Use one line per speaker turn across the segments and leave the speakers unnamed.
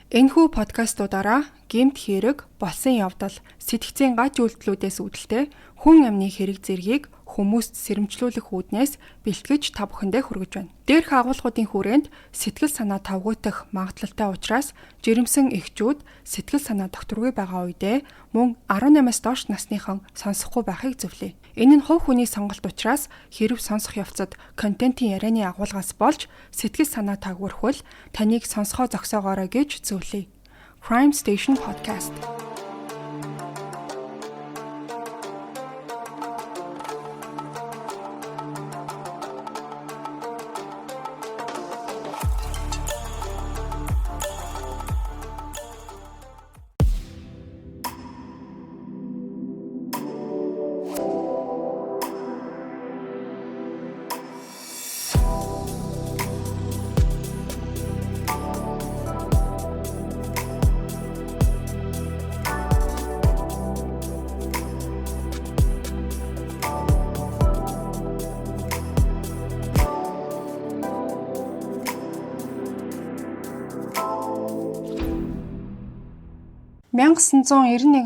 Энэхүү подкастуудаараа гэмт хэрэг, болсон явдал, сэтгцийн гач үйлдэлүүдээс үүдэлтэй хүн амны хэрэг зэргийг хүмүүст сэрэмжлүүлэх үүднээс бэлтгэж та бүхэндээ хүргэж байна. Дээрх агуулгуудын хүрээнд сэтгэл санаа тавгуутах магадлалтай учраас жирэмсэн эхчүүд сэтгэл санаа докторгүй байгаа үедээ мөн 18-аас доош насныхан сонсохгүй байхыг зөвлөе. Энэ нь хувь хүний сонголт учраас хэрв сонсох явцад контентын ярианы агуулгаас болж сэтгэл санаа тагвархвал таныг сонсгоо зогсоогоорой гэж зөвлөе. Crime Station Podcast.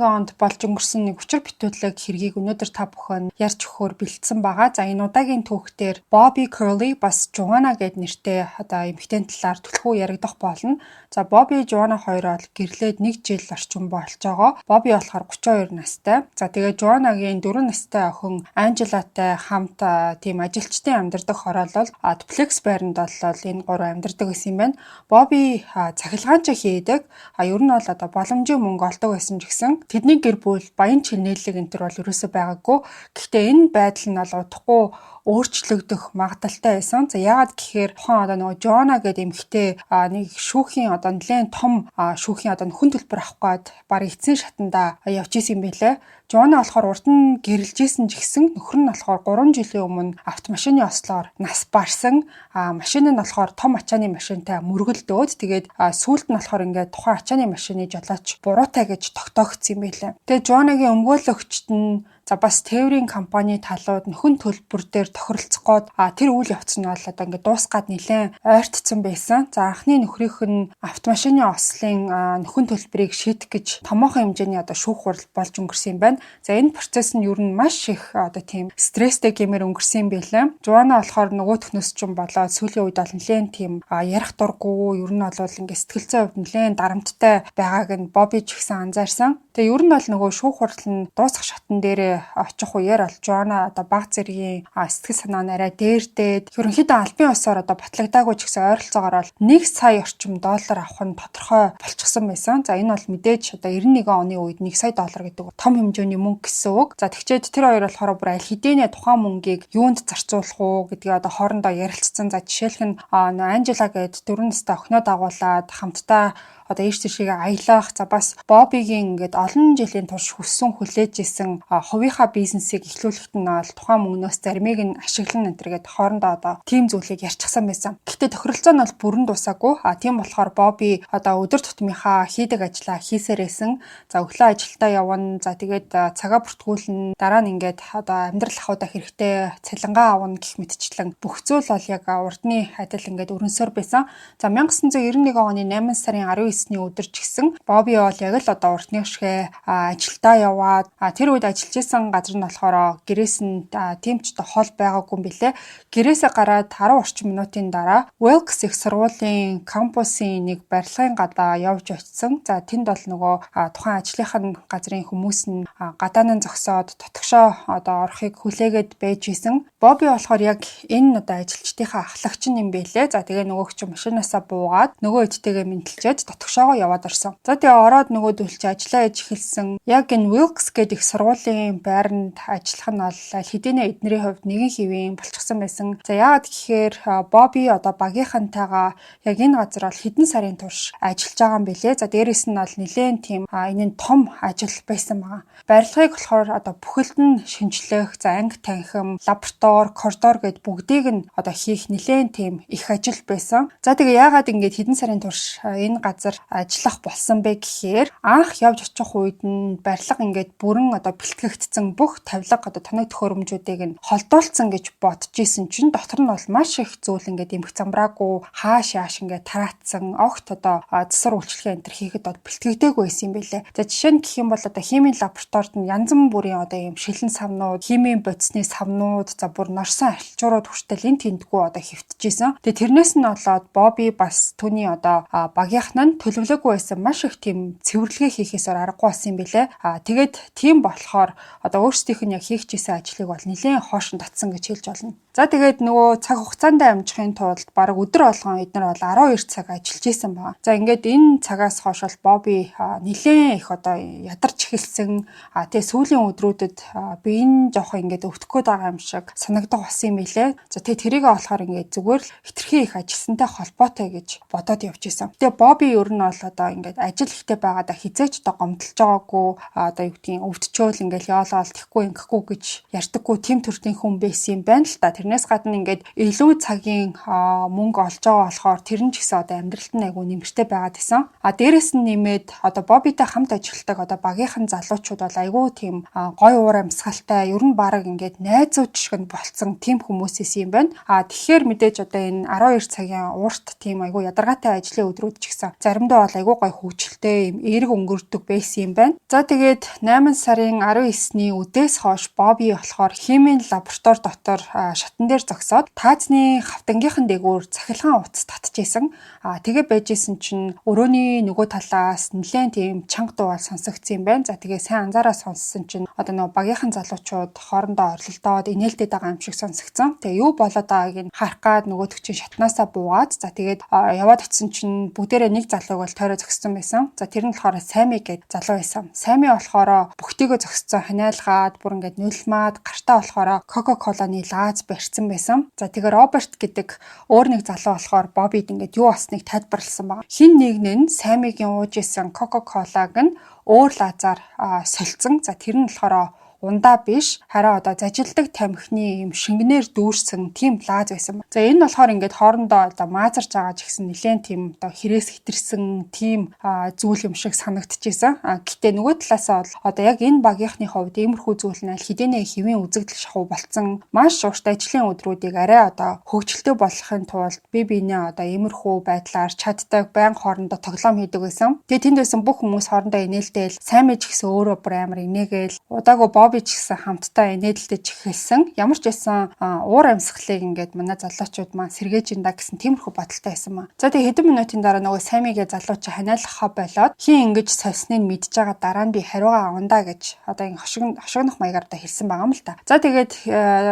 онд болж өнгөрсөн нэг учир бүтээтлэг хэргийг өнөөдөр та бүхэн ярьж өгөхөөр бэлдсэн байгаа. За энэ удаагийн түүхтэр Bobby Curley бас Joanna гэд нэртэй эмэгтэйн талаар түлхүү яригдах болно. За Bobby Joanna хоёроо гэрлээд 1 жил орчим болж байгаа. Bobby болохоор 32 настай. За тэгээ Joanna-гийн 4 настай охин Angela-тай хамт тийм ажилчдын амьдардаг хороолол Duplex байранд бол энэ гурав амьдардаг гэсэн юм байна. Bobby цахилгаанч хийдэг. Ер нь бол боломжийн мөнгө олдог байсан ч гэсэн тэдний гэр бүл баян чинэлэг энэ төр бол ерөөсөө байгаагүй. Гэхдээ энэ байдал нь бол удахгүй өөрчлөгдөх магадaltaй байсан. За яагаад гэхээр тухайн нөгөө Joanna гэдэг эмэгтэй нэг шүүхийн нэлээд том шүүхийн хүн төлбөр авах гээд баг эцсийн шатанда явж исэн юм байлээ. Joanna болохоор урд нь гэрэлжсэн ч гэсэн нөхөр нь болохоор 3 жилийн өмнө автомашины ослоор нас барсан. Машин нь болохоор том ачааны машинтай мөргөлдөөд тэгээд сүүлд нь болохоор ингээд тухайн ачааны машины жолооч буруутай гэж тогтоогдсон юм байлээ. Тэгээд Joanna-гийн өмгөөлөгчд нь бас тээврийн компани талууд нөхөн төлбөр дээр тохиролцох гээд тэр үйл явц нь бол ингээд дуусгаад нэлээд ойртсон байсан. За анхны нөхрийнх нь автомашины ослын нөхөн төлбөрийг шийдэх гэж томоохон хэмжээний шүүх хурал болж өнгөрсөн юм байна. За энэ процесс нь ер нь маш их тийм стресстэй гэмээр өнгөрсөн юм байлаа. Joanna болохоор нөгөөхнөөс ч юм болоод сүүлийн үед бол нэлээд тийм ярих дурггүй, ер нь бол ингээд сэтгэл зүйн хувьд нэлээд дарамттай байгааг нь Bobby ч гэсэн анзаарсан. Тэгээ ер нь бол нөгөө шүүх хурал нь дуусах шатн дээрээ очих үеэр бол Joanna баг зэргийн сэтгэл санаа нь арай дээрдээд ерөнхийдөө албан ёсоор батлагдаагүй ч гэсэн ойролцоогоор бол 1 сая орчим доллар авах нь тодорхой болчихсон байсан. За энэ бол мэдээж 91 оны үед 1 сая доллар гэдэг том хэмжээний мөнгө гэсэн үг. За тэгчээд тэр хоёр болохоор бүр аль хэдийнэ тухайн мөнгийг юунд зарцуулах уу гэдгийг хоорондоо ярилцсан. За жишээлх нь Angela гээд 4 настай охиноо дагуулад хамтдаа ээж тийшээ аялах. За бас Bobby-гийн ингээд олон жилийн турш хүссэн хүлээж исэн хувийнхаа бизнесийг эхлүүлэхэд нь бол тухайн мөнгнөөс заримыг нь ашиглан энтергээд хоорондоо тийм зүйлийг ярьчихсан байсан. Гэхдээ тохиролцоо нь бол бүрэн дуусаагүй. Тийм болохоор Bobby өдөр тутмынхаа хийдэг ажлаа хийсээрээсэн. За өглөө ажилдаа явна. За тэгээд цагаа бүртгүүлнэ. Дараа нь ингээд амьдрал ахуйдаа хэрэгтэй цалингаа авна гэх мэтчлэн бүх зүйл бол яг урдны адил ингээд өрнөсөр байсан. За 1991 оны 8 сарын 19-ний өдөр ч гэсэн Bobby бол яг л урдны шигэ ажилдаа яваад тэр үед ажиллаж исэн газар нь болохоор гэрээс нь тийм ч хол байгаагүй юм билэ. Гэрээсээ гараад 10 орчим минутын дараа Wilkes их сургуулийн кампусын нэг барилгын гадаа явж очсон. За тэнд бол нөгөө тухайн ажлынхаа газрын хүмүүс нь гадаанаа зогсоод тотгошоо орохыг хүлээгээд байж исэн. Bobby болохоор яг энэ ажилчдынхаа ахлагч юм байлээ. За тэгээ нөгөөх чинь машинаасаа буугаад нөгөө эдтэйгээ мэдлжээд тотгошоогоо яваад орсон. За тэгээ ороод нөгөөдөлч ажиллаа хийж эхэлсэн. Яг энэ Wilkes гэдэг их сургуулийн байранд ажиллах нь бол хэдийнэ эднэрийн хувьд нэгэн хэвийн болчихсон байсан. За яагаад гэхээр Bobby багийнхантайгаа яг энэ газар бол хэдэн сарын турш ажиллаж байгаа юм билээ. За дээрэс нь бол нэлээд тийм энэ нь том ажил байсан байгаа. Барилгыг болохоор бүхэлд нь шинжлэх, за анги танхим, лаборатори, коридор гэд бүгдийг нь хийх нэлээд тийм их ажил байсан. За тэгээ яагаад ингэж хэдэн сарын турш энэ газар газар ажиллах болсон бэ гэхээр анх явж очих үед нь барилга ингээд бүрэн одоо бэлтгэгдсэн бүх тавилга одоо тоног төхөөрөмжүүдийг нь холдуулсан гэж бодож исэн чинь дотор нь бол маш их зүйл ингээд эмх замбраагүй хааш яаш ингээд тараацсан огт одоо засвар үйлчлэгээ энэ төр хийхэд бол бэлтгэгдээгүй байсан юм байлээ. За жишээ нь гэх юм бол одоо химийн лабораторид нь янз бүрийн одоо ийм шилэн савнууд, химийн бодисны савнууд, за бүр норсон арчуурууд хүртэл энэ тэндгүү одоо хэвтчихсэн. Тэгээ тэрнээс нь болоод Бобби бас түүний одоо багийнх нь төлөвлөгөө байсан маш их тийм цэвэрлэгээ хийхээсээр аргагүй болсон юм билээ. Тэгээд тийм болохоор одоо өөрсдийнх нь яг хийх гэсэн ажлыг бол нэлээд хоошин татсан гэж хэлж болно. За тэгээд нөгөө цаг хугацаанд амжихын тулд баг өдөр болгон эдгээр бол 12 цаг ажиллаж исэн байна. За ингээд энэ цагаас хойш бол Бобби нэлээд их одоо ядарч эхэлсэн. Тэгээ сүүлийн өдрүүдэд би энэ жоох ингээд өвтгөх гээд байгаа юм шиг санагдах болсон юм билээ. За тэгээ тэрийг болохоор ингээд зүгээр л хитрхи их ажилсантай холбоотой гэж бодоод явж исэн. Тэгээ Бобби ер нь бол одоо ингээд ажил ихтэй байгаадаа хизээч одоо гомдолж байгаагүй одоо юу гэдгийг өвдчөөл ингээд яолоол тэхгүй ингэхгүй гэж ярьдаггүй тийм төрлийн хүн байсан юм байна л та. Тэрнээс гадна ингээд илүү цагийн мөнгө олж байгаа болохоор тэр нь ч гэсэн одоо амьдралт нь айгүй нэмэртэй байгаад исэн. Дээрээс нь нэмээд одоо Боббитай хамт ажилладаг одоо багийнхан залуучууд бол айгүй тийм гой уур амьсгалтай ер нь баг ингээд найзууд шиг нь болцсон тийм хүмүүсээс юм байна. Тэгэхээр мэдээж одоо энэ 12 цагийн уурт тийм айгүй ядаргаатай ажлын өдрүүд ч гэсэн заримдаа бол айгүй гой хөвгчлөлтэй юм эерэг өнгөрдөг байсан юм байна. За тэгээд 8 сарын 19-ний үдээс хойш Бобби болохоор химийн лаборатори дотор шатан дээр зогсоод таазны хавтангийнхан дээгүүр цахилгаан утас татчихсэн. Тэгээ байжсэн чинь өрөөний нөгөө талаас нэлээд тийм чанга дуу сонсогдсон юм байна. За тэгээ сайн анзаараа сонссон чинь одоо нөгөө багийнхан залуучууд хоорондоо орилдоод инээлдэд байгаа юм шиг сонсогдсон. Тэгээ юу болоод байгааг нь харах гад нөгөөдөг чинь шатнаасаа буугаад за тэгээд яваад очисон чинь бүгдээрээ нэг залууг бол тойроо зогссон байсан. За тэр нь болохоор Сами гэдэг залуу байсан. Сами болохоор бүгтийгөө зогссон ханиалгаад бүр ингээд нүлмаад гартаа болохоор Кока-Коланы лааз барьсан байсан. За тэгээ Роберт гэдэг өөр нэг залуу болохоор Боббид ингээд юу болсныг тайлбарласан байна. Хин нэг нь Самигийн ууж исэн Кока-Колаг нь өөр лаазаар солилцсон. За тэр нь болохоор ундаа биш хараа одоо зажилдаг тамхины юм шингэнээр дүүрсэн тийм лааз байсан. За энэ болохоор ингээд хоорондоо одоо маазарч байгаа ч гэсэн нэлээд тийм одоо хэрээс хитэрсэн тийм зүйл юм шиг санагдчихсэн. Гэтэ нөгөө талаасаа бол одоо яг энэ багийнхны хувьд иймэрхүү зүйл нь хідэнэ хэвийн үзэгдэл шахуу болцсон. Маш урт ажлын өдрүүдийг арай одоо хөгжилтэй болгохын тулд биенээ одоо иймэрхүү байдлаар чаддаг байн хоорондоо тоглоом хийдэг байсан. Тэгээ тэнд байсан бүх хүмүүс хоорондоо инээлтэл сайн мэж гэсэн өөрөө бүр амар инээгээл удаагүй Бобби ч гэсэн хамтдаа инээдэлтэй эхэлсэн. Ямар ч байсан уур амьсгалыг ингээд манай залуучууд маань сэргээж инда гэсэн тиймэрхүү бодолтой байсан маа. За тэгээ хэдэн минутын дараа нөгөө Самигээ залуучаа ханиалгахаа болоод хин ингэж сольсныг мэдж байгаа дараа нь би хариугаа авандаа гэж одоо ин хошигнох маягаар одоо хэлсэн байгаа юм л та. За тэгээд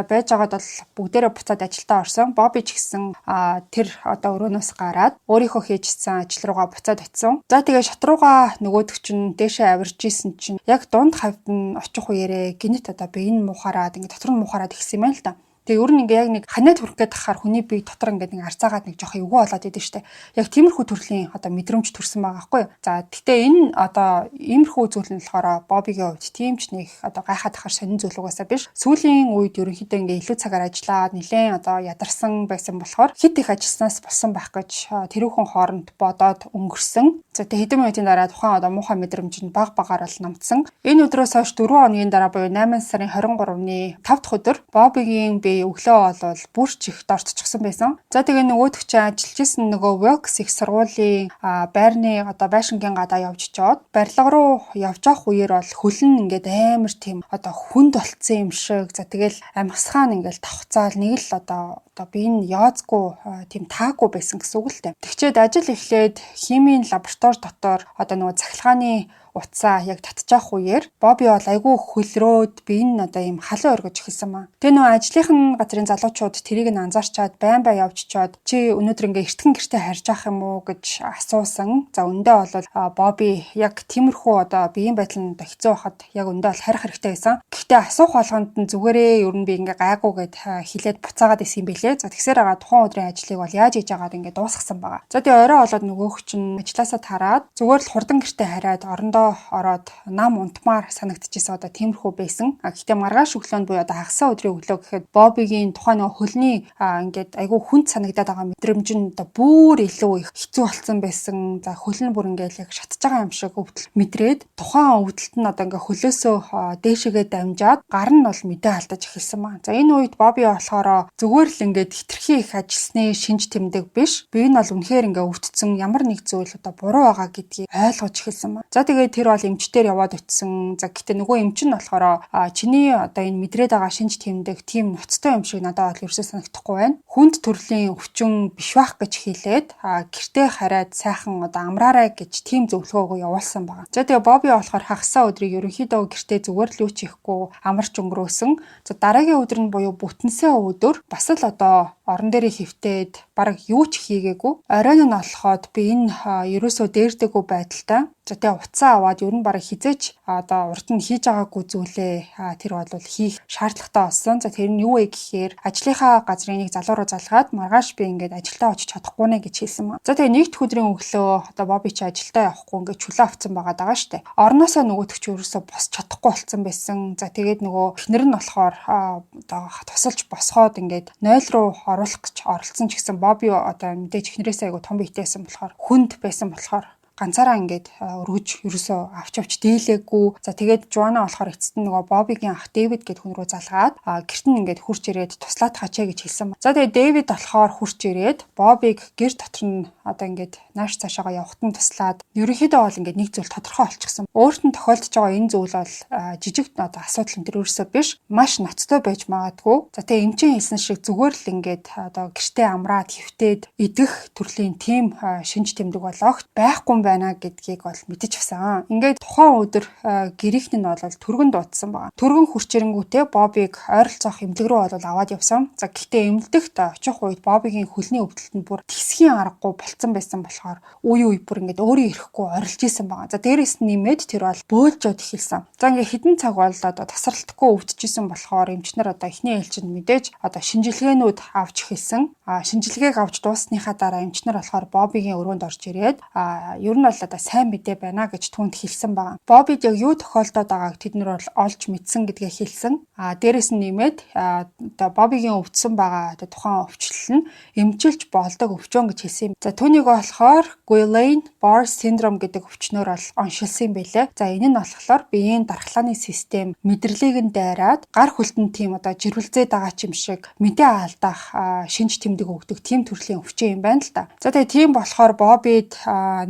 байж байгаад бол бүгдээрээ буцаад ажилдаа орсон. Бобби ч гэсэн тэр одоо өрөөнөөс гараад өөрийнхөө хийжсэн ажил руугаа буцаад очисон. За тэгээ шат руугаа нөгөөдөг чинь дээшээ авирж исэн чинь яг дунд хавьд нь очих үеэрээ гинэт одоо би энэ мухаараад ингээд дотор нь мухаараад ихсэн юм байна л да. Тэгээ ер нь ингээ яг нэг ханиад хүрх гээд тахаар хүний бие дотор ингээд нэг арцаагаад нэг жоох эвгүй болоод идэв штэ. Яг тиймэрхүү төрлийн одоо мэдрэмж төрсэн байгаа байхгүй юу. За гэхдээ энэ одоо иймэрхүү зүйл нь болохоор Боббигийн хувьд тийм ч нэг одоо гайхаад тахаар сонин зүйл угаасаа биш. Сүүлийн үед ерөнхийдөө ингээ илүү цагаар ажиллаад нэлээд одоо ядарсан байсан болохоор хит их ажилласнаас болсон байх гэж тэрүүхэн хооронд бодоод өнгөрсөн. За тэгээ хэдэн минутын дараа тухайн одоо муухай мэдрэмж нь баг багаар л намтсан. Энэ өдрөөс хойш 4 хоногийн дараа буюу 8 сарын 23-ны 5 дахь өдөр Боббигийн өглөө болвол бүр ч их дортчихсон байсан. За тэгээ нөгөөдөг чинь ажиллаж исэн нөгөө Wilkes их сургуулийн байрны одоо байшингийн гадаа явж чоод барилга руу явж авах үеэр бол хөлн ингээд амар тийм одоо хүнд болцсон юм шиг. За тэгэл амьсгаан ингээд тавцаал нэг л одоо би энэ яазгүй тийм таагүй байсан гэсэн үг л дээ. Тэгчээд ажил эхлээд химийн лаборатори дотор одоо нөгөө цахилгааны утсаа яг татчих үеэр Бобби бол айгүй хөлрөөд би энэ одоо юм халуун өргөж эхэлсэн маа. Тэгээ нөгөө ажлынхан газрын залуучууд тэрийг нь анзаарчаад байн явж чаад чи өнөөдөр ингээ эртхэн гэртээ харж ах юм уу гэж асуусан. За өндөө бол Бобби яг тиймэрхүү одоо биеийн байдал нь хэцүү байхад яг өндөө бол харих хэрэгтэй байсан. Гэхдээ асуух болгонд нь зүгээрээ ер нь би ингээ гайгуу гэд хилээд буцаагаад исэн юм билээ. хэлээ. За тэгсээр байгаа тухайн өдрийн ажлыг бол яаж хийж байгааг ингээд дуусгасан байгаа. За тэгээ орой болоод нөгөөх чинь ажилласаа тараад зүгээр л хурдан гэртээ хараад орондоо ороод нам унтмаар санагдчихсан одоо тиймэрхүү байсан. Гэхдээ маргааш өглөөнд буюу одоо хагасаа өдрийн өглөө гэхэд Бобигийн тухайн нөгөө хөлний ингээд айгүй хүнд санагдаад байгаа мэдрэмж нь одоо бүр илүү их хэцүү болсон байсан. За хөл нь бүр ингээд яг шатж байгаа юм шиг өвдөл мэдрээд тухайн өвдөлт нь одоо ингээд хөлөөсөө дээшээгээ дамжаад гар нь бол мэдээ алдаж эхэлсэн байна. За энэ үед Боби болохоор зүгээр л ингээд хитрхи их ажилласны шинж тэмдэг биш. Би энэ бол үнэхээр ингээд өвдсөн ямар нэг зүйл одоо буруу байгаа гэдгийг ойлгож эхэлсэн байна. За тэгээд тэр бол эмчтэр яваад очисон. За гэтээ нөгөө эмч нь болохоор чиний одоо энэ мэдрээд байгаа шинж тэмдэг тийм ноцтой юм шиг надад бол ерөөсөө санагдахгүй байна. Хүнд төрлийн өвчин биш байх гэж хэлээд гэртээ хараад сайхан одоо амраарай гэж тийм зөвлөгөөгөө явуулсан байна. За тэгээ Боби болохоор хагасаа өдрийг ерөнхийдөө гэртээ зүгээр л юу ч хийхгүй амарч өнгөрөөсөн. За дараагийн өдөр нь буюу бүтэнсээ өдөр бас л одоо орон дээрээ хөвтөөд бараг юу ч хийгээгүй. Оройн нь олоход би энэ ерөөсөө дээрдэггүй байдалтай. За тэгээ уцаа аваад ер нь бараг хизээч одоо урд нь хийж байгаагүй зүйлээ тэр бол хийх шаардлагатай болсон. За тэр нь юу вэ гэхээр ажлынхаа газрын нэг залуу руу залгаад маргааш би ингээд ажилдаа очиж чадахгүй нэ гэж хэлсэн маа. За тэгээ нэгд өдрийн өглөө одоо Боби чи ажилдаа явахгүй ингээд чулуу авцсан байгаа штэ. Орноосоо нөгөөдөг чи ерөөсөө босч чадахгүй болсон байсан. За тэгээд нөгөө эхнэр нь болохоор одоо тусалж босгоод ингээд 0 руу оруулах гэж оролцсон ч гэсэн Боби одоо мэдээж эхнэрээсээ айгу том биетэйсэн болохоор хүнд байсан болохоор ганцаараа ингээд өргөж ерөөсөө авч дийлээгүй. За тэгээд Жуана болохоор эцэст нь нөгөө Бобигийн ах Дэвид гэд хүн рүү залгаад гэрт нь ингээд хурж ирээд туслаад хачаа гэж хэлсэн. За тэгээд Дэвид болохоор хурж ирээд Бобиг гэр дотор нь одоо ингээд нааш цаашаага явахт нь туслаад ерөнхийдөө бол ингээд нэг зүйл тодорхой болчихсон. Өөрт нь тохиолдож байгаа энэ зүйл бол жижиг одоо асуудал энэ ерөөсөө биш. Маш ноцтой байж магадгүй. За тэгээд эмчийн хэлсэн шиг зүгээр л ингээд одоо гэртээ амраад хөвтөөд идэх төрлийн тим шинж тэмдэг бол огт байхгүй байна гэдгийг бол мэдэж авсан. Ингээд тухайн өдөр гэрийнх нь бол түргэн дуудсан байна. Түргэн хурчирэнгүүтээ Бобиг ойролцоох эмнэлэг рүү бол аваад явсан. За гэхдээ эмнэлэгт очих үед Бобигийн хөлний өвдөлтөнд бүр тэсхийн аргагүй болцсон байсан болохоор үе бүр ингээд өөрөө ирэхгүй орилж исэн байна. За дээрээс нь нэмээд тэр бол бөөлжөд эхэлсэн. За ингээд хэдэн цаг бол одоо тасралтгүй өвдөжсэн болохоор эмчнэр одоо эхний ээлжинд мэдээж одоо шинжилгээнүүд авч эхэлсэн. Шинжилгээг авч дуусныхаа дараа эмчнэр болохоор Бобигийн өрөөнд орж ирээд ер нь бол одоо сайн мэдээ байна гэж түүнд хэлсэн байгаа. Бобид яг юу тохиолдоод байгааг тэд нар бол олж мэдсэн гэдгээ хэлсэн. Дээрээс нь нэмээд одоо Бобигийн өвдсөн байгаа одоо тухайн өвчлөл нь эмчилж болдог өвчөн гэж хэлсэн юм. За түүнийг болохоор Guillain-Barré syndrome гэдэг өвчнөөр бол оншилсан юм байлээ. За энэ нь болохоор биеийн дархлааны систем мэдрэлийг нь дайраад гар хөлтөнд тийм одоо жирвэлзээд байгаа ч юм шиг мэдээ алдаах шинж тэмдэг өгдөг тийм төрлийн өвчин юм байна л да. За тэгээ тийм болохоор Бобид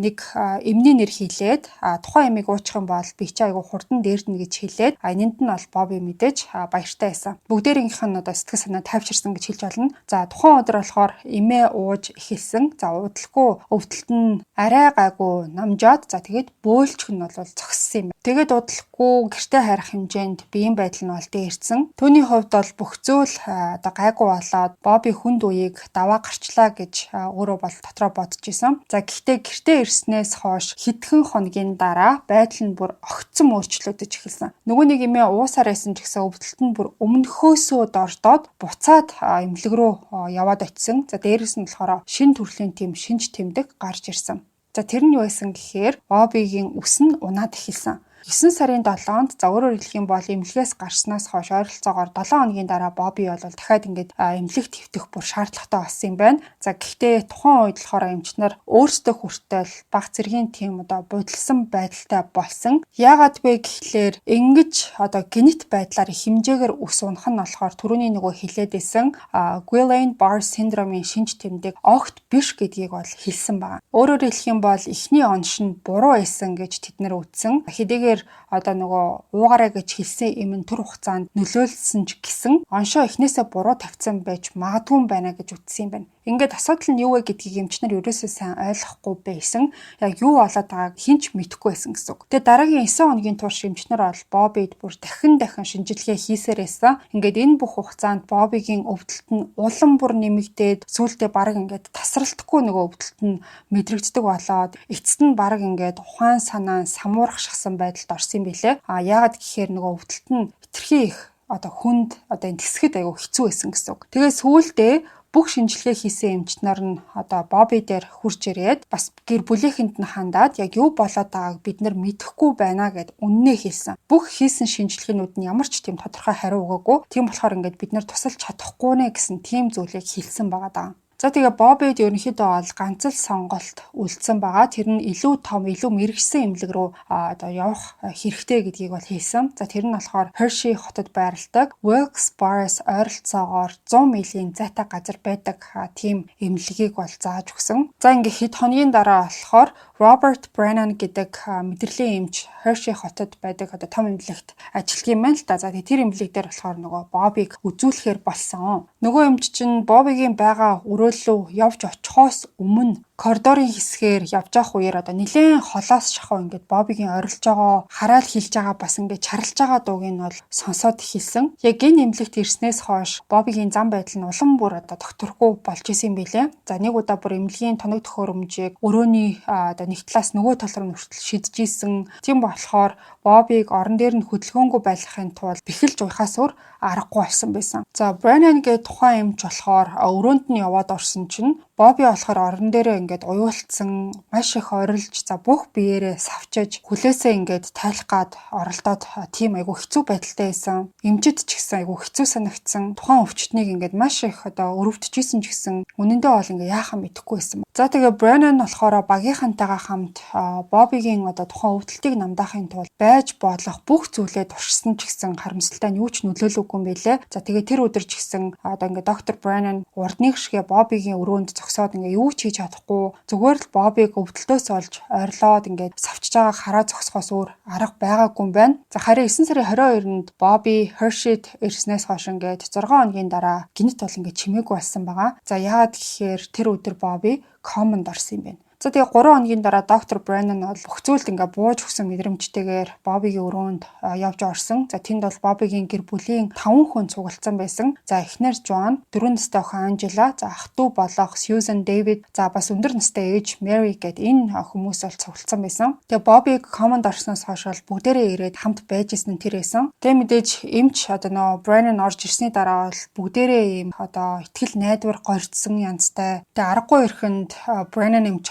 нэг эмний нэр хэлээд тухайн эмийг уучих юм бол би чи айгу хурдан дээрднэ гэж хэлээд энэнд нь бол Боби мэдээж баяртай байсан. Бүгдээрийнх нь одоо сэтгэл санаа тайвширсан гэж хэлж болно. За тухайн өдөр болохоор эмээ ууж эхэлсэн. За уудлахгүй өвдөлт нь арай гайгүй намжаад за тэгээд бөөлчг нь бол зогссон юм. Тэгээд уудлахгүй гэртээ харах хэмжээнд биеийн байдал нь бол дээрсэн. Түүний хувьд бол бүх зүйл одоо гайгүй болоод Боби хүнд үеийг даваа гарчлаа гэж өөрөө бол дотроо бодож исэн. За гэхдээ гэртээ ирснээс хойш хэдхэн хоногийн дараа байдал нь бүр огцом өөрчлөгдөж эхэлсэн. Нөгөө нэг эмээ уусаар байсан ч гэсэн өвдөлт нь бүр өмнөхөөсөө дордоод буцаад эмнэлэг рүү яваад очисон. За дээрэс нь болохоор шин төрлийн тийм шинж тэмдэг гарч ирсэн. За тэр нь юу байсан гэхээр Бобигийн үс нь унаад эхэлсэн. 9 сарын 7-нд за өөрөөр хэлэх юм бол эмнэлгээс гарснаас хойш ойролцоогоор 7 хоногийн дараа Боби бол дахиад ингээд эмнэлэгт хэвтэх бүр шаардлагатай болсон юм байна. За гэхдээ тухайн үед болохоор эмчнэр өөрсдөө хүртэл баг зэргийн тийм одоо будилсан байдалтай болсон. Яагаад вэ гэхлээр ингэж одоо генет байдлаар хэмжээгээр ус унах нь болохоор түрүүний нөгөө хэлээд исэн Guillain-Barré syndrome-ийн шинж тэмдэг огт биш гэдгийг бол хэлсэн байна. Өөрөөр хэлэх юм бол эхний онш нь буруу байсан гэж тэд нэр үздэн. Хэдийгээр одоо нөгөө уугаараа гэж хэлсэн юм нь түр хугацаанд нөлөөлсөн ч гэсэн оншоо эхнээсээ буруу тавьсан байж магадгүй байна гэж үздсэн юм байна. Ингээд асуудал нь юу вэ гэдгийг эмчнэр ерөөсөө сайн ойлгохгүй байсан. Яг юу болоод байгааг хинч мэдэхгүй байсан гэсэн үг. Тэгээ дараагийн 9 хоногийн турш эмчнэр бол Бобид бүр дахин шинжилгээ хийсээр байсан. Ингээд энэ бүх хугацаанд Бобигийн өвдөлт нь улам бүр нэмэгдээд сүүлдээ бараг ингээд тасралтгүй нөгөө өвдөлт нь мэдрэгддэг болоод эцэст нь бараг ингээд ухаан санаа самуурах шахсан байдалд орсон юм билээ. Яагаад гэхээр нөгөө өвдөлт нь хэтэрхий их одоо хүнд одоо энэ тэсгэд аягүй хэцүү байсан гэсэн үг. Тэгээ сүүлдээ бүх шинжилгээ хийсэн эмчнэр нь одоо Бобби дээр хурж ирээд бас гэр бүлийнхэнд нь хандаад яг юу болоод байгааг бид нар мэдэхгүй байна гэд үннээ хэлсэн. Бүх хийсэн шинжилгээнүүд нь ямар ч тийм тодорхой хариу өгөөгүй. Тийм болохоор ингээд бид нар тусалж чадахгүй нэ гэсэн тийм зүйлийг хэлсэн байгаа даа. За тэгээ Боббид ерөнхийдөө бол ганц л сонголт үлдсэн байгаа. Тэр нь илүү том, илүү мэрэгсэн эмнэлэг рүү одоо явах хэрэгтэй гэдгийг бол хэлсэн. За тэр нь болохоор Hershey хотод байрладаг Wilkes-Barre ойролцоогоор 100 милийн зайтай газар байдаг тийм эмнэлгийг бол зааж өгсөн. За ингээ хэд хоногийн дараа болохоор Robert Brennan гэдэг мэдрэлийн эмч Hershey хотод байдаг одоо том эмнэлэгт ажилладаг юм байна л да. За тэр эмнэлэг дээр болохоор нөгөө Боббиг үзүүлэхээр болсон. Нөгөө эмч чинь Боббигийн байгаа өрөөлөө явж очихоос өмнө коридорын хэсгээр явж явах үеэр одоо нэлээд холоос шахав ингээд Боббигийн орилж байгаа хараад хэлж байгаа бас ингээд чарлж байгаа дууг нь бол сонсоод эхэлсэн. Яг энэ эмнэлэгт ирснээс хойш Боббигийн зам байдал нь улам бүр одоо докторгүй болж исэн юм билээ. За нэг удаа бүр эмнэлгийн тоног төхөөрөмжийг өрөөний одоо нэг талаас нөгөө тал руу нүртэл шидчихсэн. Тийм болохоор Боббиг орон дээр нь хөдөлгөөнгүй байлгахын тулд бэхэлж уйхаас өөр аргагүй болсон байсан. За Brennan гэдэг тухайн эмч болохоор өрөөнд нь яваад орсон чинь Бобби болохоор орон дээрээ ингээд уйвалтсан, маш их орилж, за бүх биеэрээ савчиж, хүлээсээ ингээд тайлах гад оролдоод тийм айгу хэцүү байдалтай байсан. Эмчид ч гэсэн айгу хэцүү санагдсан. Тухайн өвчтнийг ингээд маш их одоо өрөвдөжсэн ч гэсэн үнэндээ бол ингээд яахаа мэдэхгүй байсан. За тэгээ Brennan болохоор багийнхантайгаа хамт Боббигийн одоо тухайн өвдөлтийг намдаахын тулд байж болох бүх зүйлээ туршсан ч гэсэн харамсалтай нь юу ч нөлөөлөөгүй юм билээ. За тэгээ тэр өдөр ч гэсэн одоо ингээд доктор Brennan урдных шигэ Боббигийн өрөөнд зогсоод ингээд юу ч хийж чадахгүй зүгээр л Боббиг өвдөлтөөс олж ойрлоод ингээд савчж байгааг хараа зогсохоос өөр арга байгаагүй юм байна. За харин 9 сарын 22-нд Бобби Hersheyд ирснээс хойш ингээд 6 хоногийн дараа гинт бол ингээд чимээгүй болсон байгаа. За яагаад гэхээр тэр өдөр Бобби команд орсон юм байна. За тэгээ 3 хоногийн дараа доктор Brennan бол бүх зүйлд ингээ бууж өгсөн мэдрэмжтэйгээр Боббигийн өрөөнд явж орсон. За тэнд бол Боббигийн гэр бүлийн 5 хүн цугласан байсан. За эхнэр John, 4 настай охин Angela, за ах トゥ болох Susan David, за бас өндөр настай ээж Mary гэд энэ хүмүүс бол цугласан байсан. Тэгээ Боббиг команд орсноос хойш бол бүгдээрээ ирээд хамт байж исэн тэр байсан. Тэгээ мэдээж эмч одоо нөө Brennan орж ирсний дараа бол бүгдээрээ ийм одоо ихтгэл найдвар горьдсон янзтай. Тэгээ аргагүй ихэнд Brennan эмч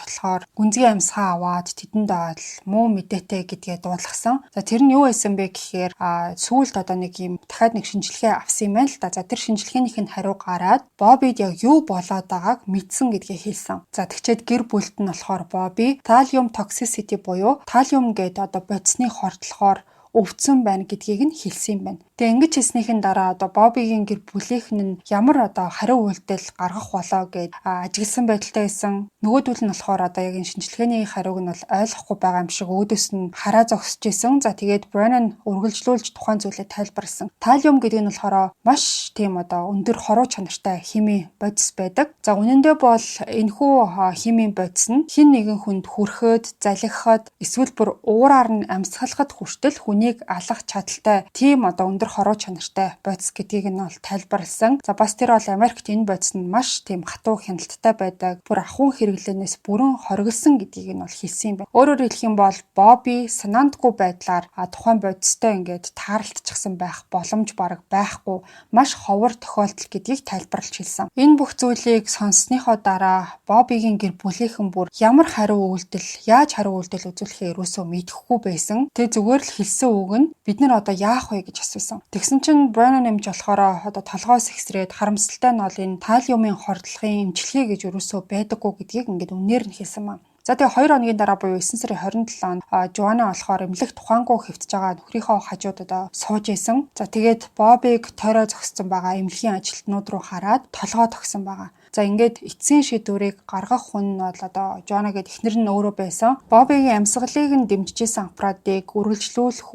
гүнзгий амьсгаа аваад тэдэнд бол муу мэдээтэй гэдгээ дуулгасан. За тэр нь юу байсан бэ гэхээр сүүлд одоо нэг юм дахиад нэг шинжилгээ авсан юм байна л да. За тэр шинжилгээнийх нь хариу гараад Боббид яг юу болоод байгааг мэдсэн гэдгээ хэлсэн. За тэгчээд гэр бүлд нь болохоор Бобби thallium toxicity буюу thallium гэдэг одоо бодисны хордлохоор өвдсөн байна гэдгийг нь хэлсэн юм байна. Тэгээ ингэж хэлснийхэн дараа одоо Боббигийн гэр бүлийнхэн нь ямар одоо хариу үйлдэл гаргах болоо гэд ажигласан байдалтай байсан. Нөгөөдөл нь болохоор одоо яг энэ шинжилгээний хариуг нь бол ойлгохгүй байгаа юм шиг өөдөөс нь хараа зогсож исэн. За тэгээд Brennan үргэлжлүүлж тухайн зүйлээ тайлбарласан. Thallium гэдэг нь болохоор маш тийм одоо өндөр хоруу чанартай химийн бодис байдаг. За үнэндээ бол энэхүү химийн бодис нь хэн нэгэн хүнд хүрхээд, залгихад эсвэл бүр уураар нь амьсгалахад хүртэл хүнийг алах чадaltaй тийм одоо өндөр хоруу чанартай бодис гэдгийг нь бол тайлбарласан. За бас тэр бол Америкт энэ бодис нь маш тийм хатуу хяналттай байдаг. Бүр ахуйн хэрэглэнээс бүрэн хоригдсан гэдгийг нь бол хэлсэн юм байна. Өөрөөр хэлэх юм бол Бобби санаандгүй байдлаар тухайн бодистой ингээд тааралдчихсан байх боломж бараг байхгүй. Маш ховор тохиолдол гэдгийг тайлбарлаж хэлсэн. Энэ бүх зүйлийг сонссныхоо дараа Боббигийн гэр бүлийнхэн бүр ямар хариу үйлдэл, яаж хариу үйлдэл үзүүлэхээ ерөөсөө мэдэхгүй байсан. Тэг зүгээр л хэлсэн үг нь бид нар одоо яах вэ гэж асуусан. Тэгсэн чинь Brennan эмч болохоор одоо толгоос ихсрээд харамсалтай нь бол энэ талиумын хордлогын эмчилгээ гэж ерөөсөө байдаггүй гэдгийг ингээд үнээр нь хэлсэн маа. За тэгээ 2 хоногийн дараа буюу 9 сарын 27-нд Joanna болохоор эмнэлэгт тухаангүй хэвтэж байгаа нөхрийнхөө хажуудад сууж исэн. За тэгээд Боббиг тойроо зогссон байгаа эмнэлгийн ажилтнууд руу хараад толгоо тогсон байгаа. За ингээд эцсийн шийдвэрийг гаргах хүн нь бол одоо Joanna гэдэг эхнэр нь өөрөө байсан. Боббигийн амьсгалыг нь дэмжижсэн аппаратыг үргэлжлүүлэх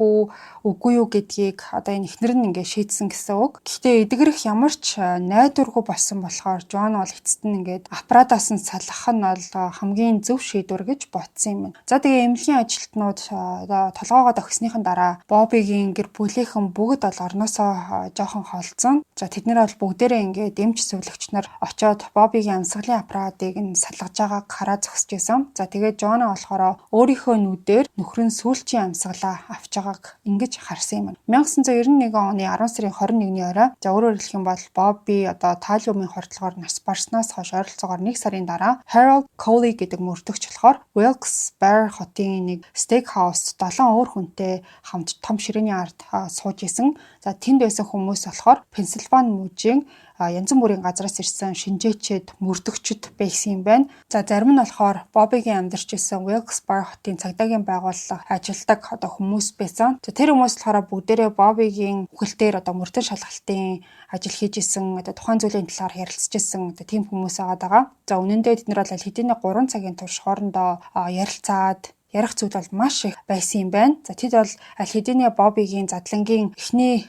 үгүй юу гэдгийг одоо энэ эхнэр нь ингээд шийдсэн гэсэн үг. Гэхдээ эдгэрэх ямар ч найдваргүй болсон болохоор Joanna бол эцэст нь ингээд аппаратаас нь салгах нь бол хамгийн зөв шийдвэр гэж бодсон юм байна. За тэгээ эмнэлгийн ажилтнууд толгоогоо тогсныхын дараа Боббигийн гэр бүлийнхэн бүгд бол орноосоо жоохон холцсон. За тэд нар бол бүгдээрээ ингээд эмч зөвлөгч нар очоод Бобигийн амьсгалын аппаратыг нь салгаж байгааг хараа зогсож байсан. За тэгээд Жона болохоор өөрийнхөө нүдээр нөхөр нь сүүлчийн амьсгалаа авч байгааг ингэж харсан юм. 1991 оны 10 сарын 21-ний орой. За өөрөөр хэлэх юм бол Бобби одоо талиумын хордлогоор нас барсноос хойш ойролцоогоор 1 сарын дараа Harold Coley гэдэг мөрдөгч болохоор Wilkes-Barre хотын нэг стейкхаус 7 өөр хүнтэй хамт том ширээний ард сууж исэн. За тэнд байсан хүмүүс болохоор Пенсильвани мужийн янз бүрийн газраас ирсэн шинжээчид, мөрдөгчд байсан юм байна. За зарим нь болохоор Бобигийн амьдарч исэн Wilkes-Barre хотын цагдаагийн байгууллага ажилдаг одоо хүмүүс байсан. За тэр хүмүүс болохоор бүгдээрээ Бобигийн үхэлтээр одоо мөрдөн шалгалтын ажил хийж исэн, одоо тухайн зүйлийн талаар ярилцж исэн одоо тийм хүмүүс байгаа. За үнэн дээр тэд нар бол аль хэдийн 3 цагийн турш хоорондоо ярилцаад ярих зүйл бол маш их байсан юм байна. За тэд бол аль хэдийн Бобигийн задлангийн эхний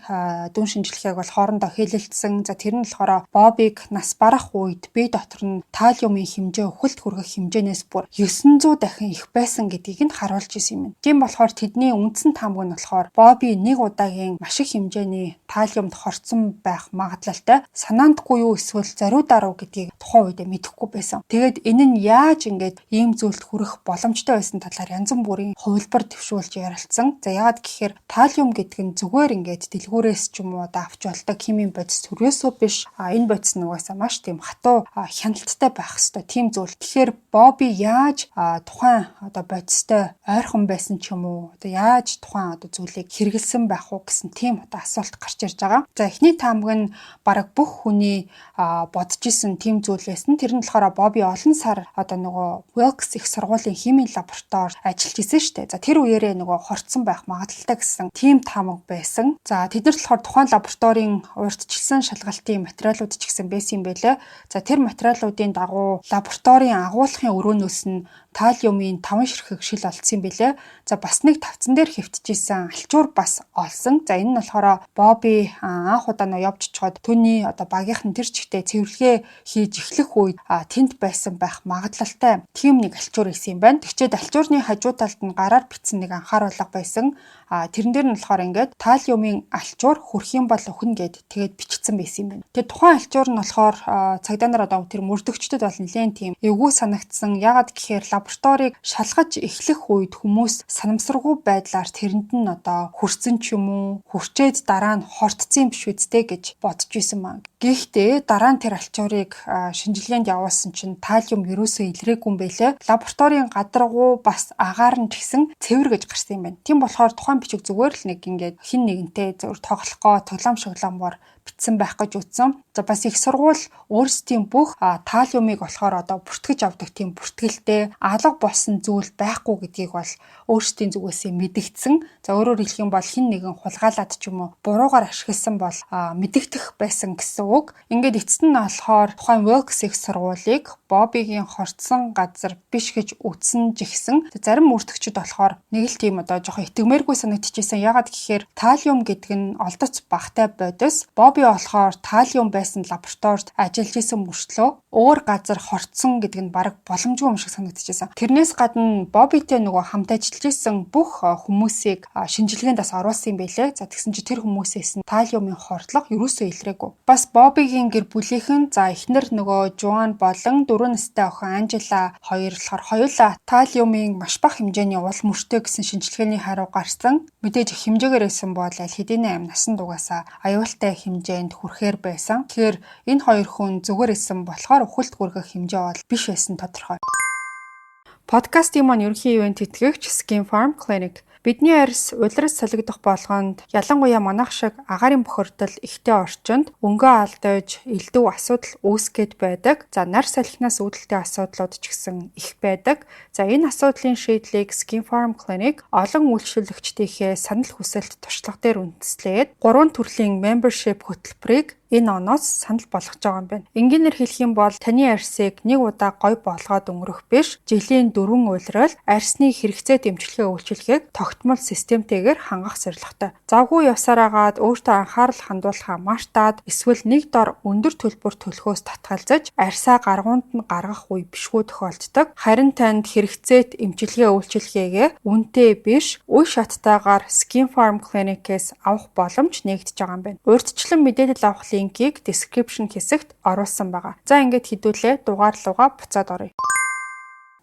дүн шинжилгээг бол хоорондоо хэлэлцсэн. За тэр нь болохоор Бобиг нас барах үед бие дотор нь талиумын хэмжээ үхэлд хүрэх хэмжээнээс бүр 900 дахин их байсан гэдгийг нь харуулж исэн юм. Тийм болохоор тэдний үндсэн таамаг нь болохоор Боби нэг удаагийн маш их хэмжээний талиумд хорцсон байх магадлалтай. Санаандгүй юу эсвэл зориудаар уу гэдгийг тухайн үед мэдэхгүй байсан. Тэгээд энэ нь яаж ингэж ийм зүйлд хүрэх боломжтой байсан талаар янз бүрийн хувилбар төвшүүлж ярилцсан. За яагаад гэхээр талиум гэдэг нь зүгээр ингээд дэлгүүрээс ч юм уу авч болдог химийн бодис төрөөсөө биш. Энэ бодис нь угаасаа маш тийм хатуу хяналттай байх хэвээр тийм зүйл. Тэгэхээр Боби яаж тухайн одоо бодистой ойрхон байсан ч юм уу одоо яаж тухайн одоо зүйлийг хэрэгэлсэн байх уу гэсэн тийм одоо асуулт гарч ирж байгаа. За эхний таамаг нь бараг бүх хүний бодож исэн тийм зүйл байсан. Тэр нь болохоор Боби олон сар одоо нөгөө Wilkes их сургуулийн химийн лаборатори ажиллаж исэн шүү дээ. За тэр үеэрээ нөгөө хорцсон байх магадлалтай гэсэн тийм таамаг байсан. За тэднэрт болохоор тухайн лабораторийн урьдчилсан шалгалтын материалууд ч гэсэн байсан юм байлээ. За тэр материалуудын дагуу лабораторийн агуулгын өрөөнөөс нь талиумын 5 ширхэг шил олдсон юм билээ. За бас нэг тавцан дээр хэвтчихсэн алчуур бас олсон. За энэ нь болохоор Боби анх удаа нөө явж чод түүний одоо багийнхан тэр чигтээ цэвэрлэгээ хийж эхлэх үед тэнд байсан байх магадлалтай тийм нэг алчуур исэн юм байна. Тэгчээд алчуурны хажуу талд нь гараар бичсэн нэг анхааруулга байсан. Тэрэн дээр нь болохоор ингээд талиумын алчуур хүрх юм бол өхнө гэд тэгээд бичсэн байсан юм байна. Тэгээд тухайн алчуур нь болохоор цагдаа нар одоо тэр мөрдөгчдөд бол нэлээд тийм эвгүй санагдсан. Ягаад гэхээр лабораторийг шалгаж эхлэх үед хүмүүс санамсаргүй байдлаар тэрэнд нь одоо хүрсэн ч юм уу, хүрчээд дараа нь хортсон юм биш үсттэй гэж бодож исэн маа. Гэхдээ дараа нь тэр алчуурыг шинжилгээнд явуулсан чинь талиум ерөөсөө илрээгүй юм байлээ. Лабораторийн гадаргуу бас агаар нь гэсэн цэвэр гэж гарсан юм байна. Тийм болохоор тухайн бичиг зүгээр л нэг ингээд хин нэгнтэй зөв тоглохгоо тоглоом шоглоомор бичсэн байх гэж үзсэн. За бас их сургууль өөрсдийн бүх талиумыг болохоор одоо бүртгэж авдаг тийм бүртгэлтэй алга болсон зүйл байхгүй гэдгийг бол өөрсдийн зүгээс мэдгдсэн. За өөрөөр хэлэх юм бол хин нэгэн хулгайлаад ч юм уу буруугаар ашигласан бол мэдэгдэх байсан гэсэн үг. Ингээд эцэст нь болохоор тухайн Wilkes их сургуулийг Бобигийн хорцсон газар биш гэж үтсэн жигсэн. Зарим мөрдөгчд болохоор нэг л тийм одоо жоохон итгэмээргүй санагдчихсэн. Ягаад гэхээр талиум гэдэг нь олдоц багтай бодис. Боби болохоор талиум байсан лабораторид ажиллаж исэн мөртлөө өөр газар хорцсон гэдэг нь бараг боломжгүй юм шиг санагдчихсан. Тэрнээс гадна Бобитэй нөгөө хамт ажиллаж исэн бүх хүмүүсийг шинжилгээнд бас оруулсан юм байлээ. За тэгсэн чи тэр хүмүүсээс нь талиумын хордлого ерөөсөө илрээгүй. Бас Бобигийн гэр бүлийнхэн за эхнэр нөгөө Joan болон 4 настай охин Angela хоёр болохоор хоёулаа талиумын маш бага хэмжээний уул мөртэй гэсэн шинжилгээний хариу гарсан. Мэдээж хэмжээгээр байсан бол аль хэдийн амь насан дугаасаа аюултай хэмжээнд хүрэхээр байсан. Тэгэхээр энэ хоёр хүн зүгээр исэн болохоор үхэлд хүргэх хэмжээ бол биш байсан тодорхой. Подкастын маань ерөнхий ивент тэтгэгч Skin Farm Clinic. Бидний арьс улирас солигдох болгонд ялангуяа манайх шиг агаарын бохирдол ихтэй орчинд өнгөө алдаж, элдв асуудал үүсгээд байдаг. За нар салхинаас үүдэлтэй асуудлууд ч гэсэн их байдаг. За энэ асуудлын шийдлийг Skin Farm Clinic олон үйлчлүүлэгчдийнхээ санал хүсэлт туршлага дээр үндэслээд 3 төрлийн membership хөтөлбөрийг энэ оноос санал болгож байгаа юм байна. Энгийнээр хэлэх юм бол таны арьсыг нэг удаа гой болгоод өнгөрөх биш, жилийн 4 улирал арьсны хэрэгцээ дэмжлэгээ үйлчилгээг тогтмол системтэйгээр хангах зорилготой. Завгүй явсаар агаад өөртөө анхаарал хандуулахаа мартаад эсвэл нэг дор өндөр төлбөр төлөхөөс татгалзаж арьсаа гаргуунд нь гаргах үе бишгүй тохиолддог. Харин танд хэрэгцээт эмчилгээ үйлчилгээгээ үнэтэй биш, үе шаттайгаар Skin Farm Clinic-ээс авах боломж нэгдэж байгаа юм байна. Урьдчилан мэдээлэл авах линкийг description хэсэгт оруулсан байгаа. За ингээд хэдүүлээ дугаар руугаа буцаад оръё.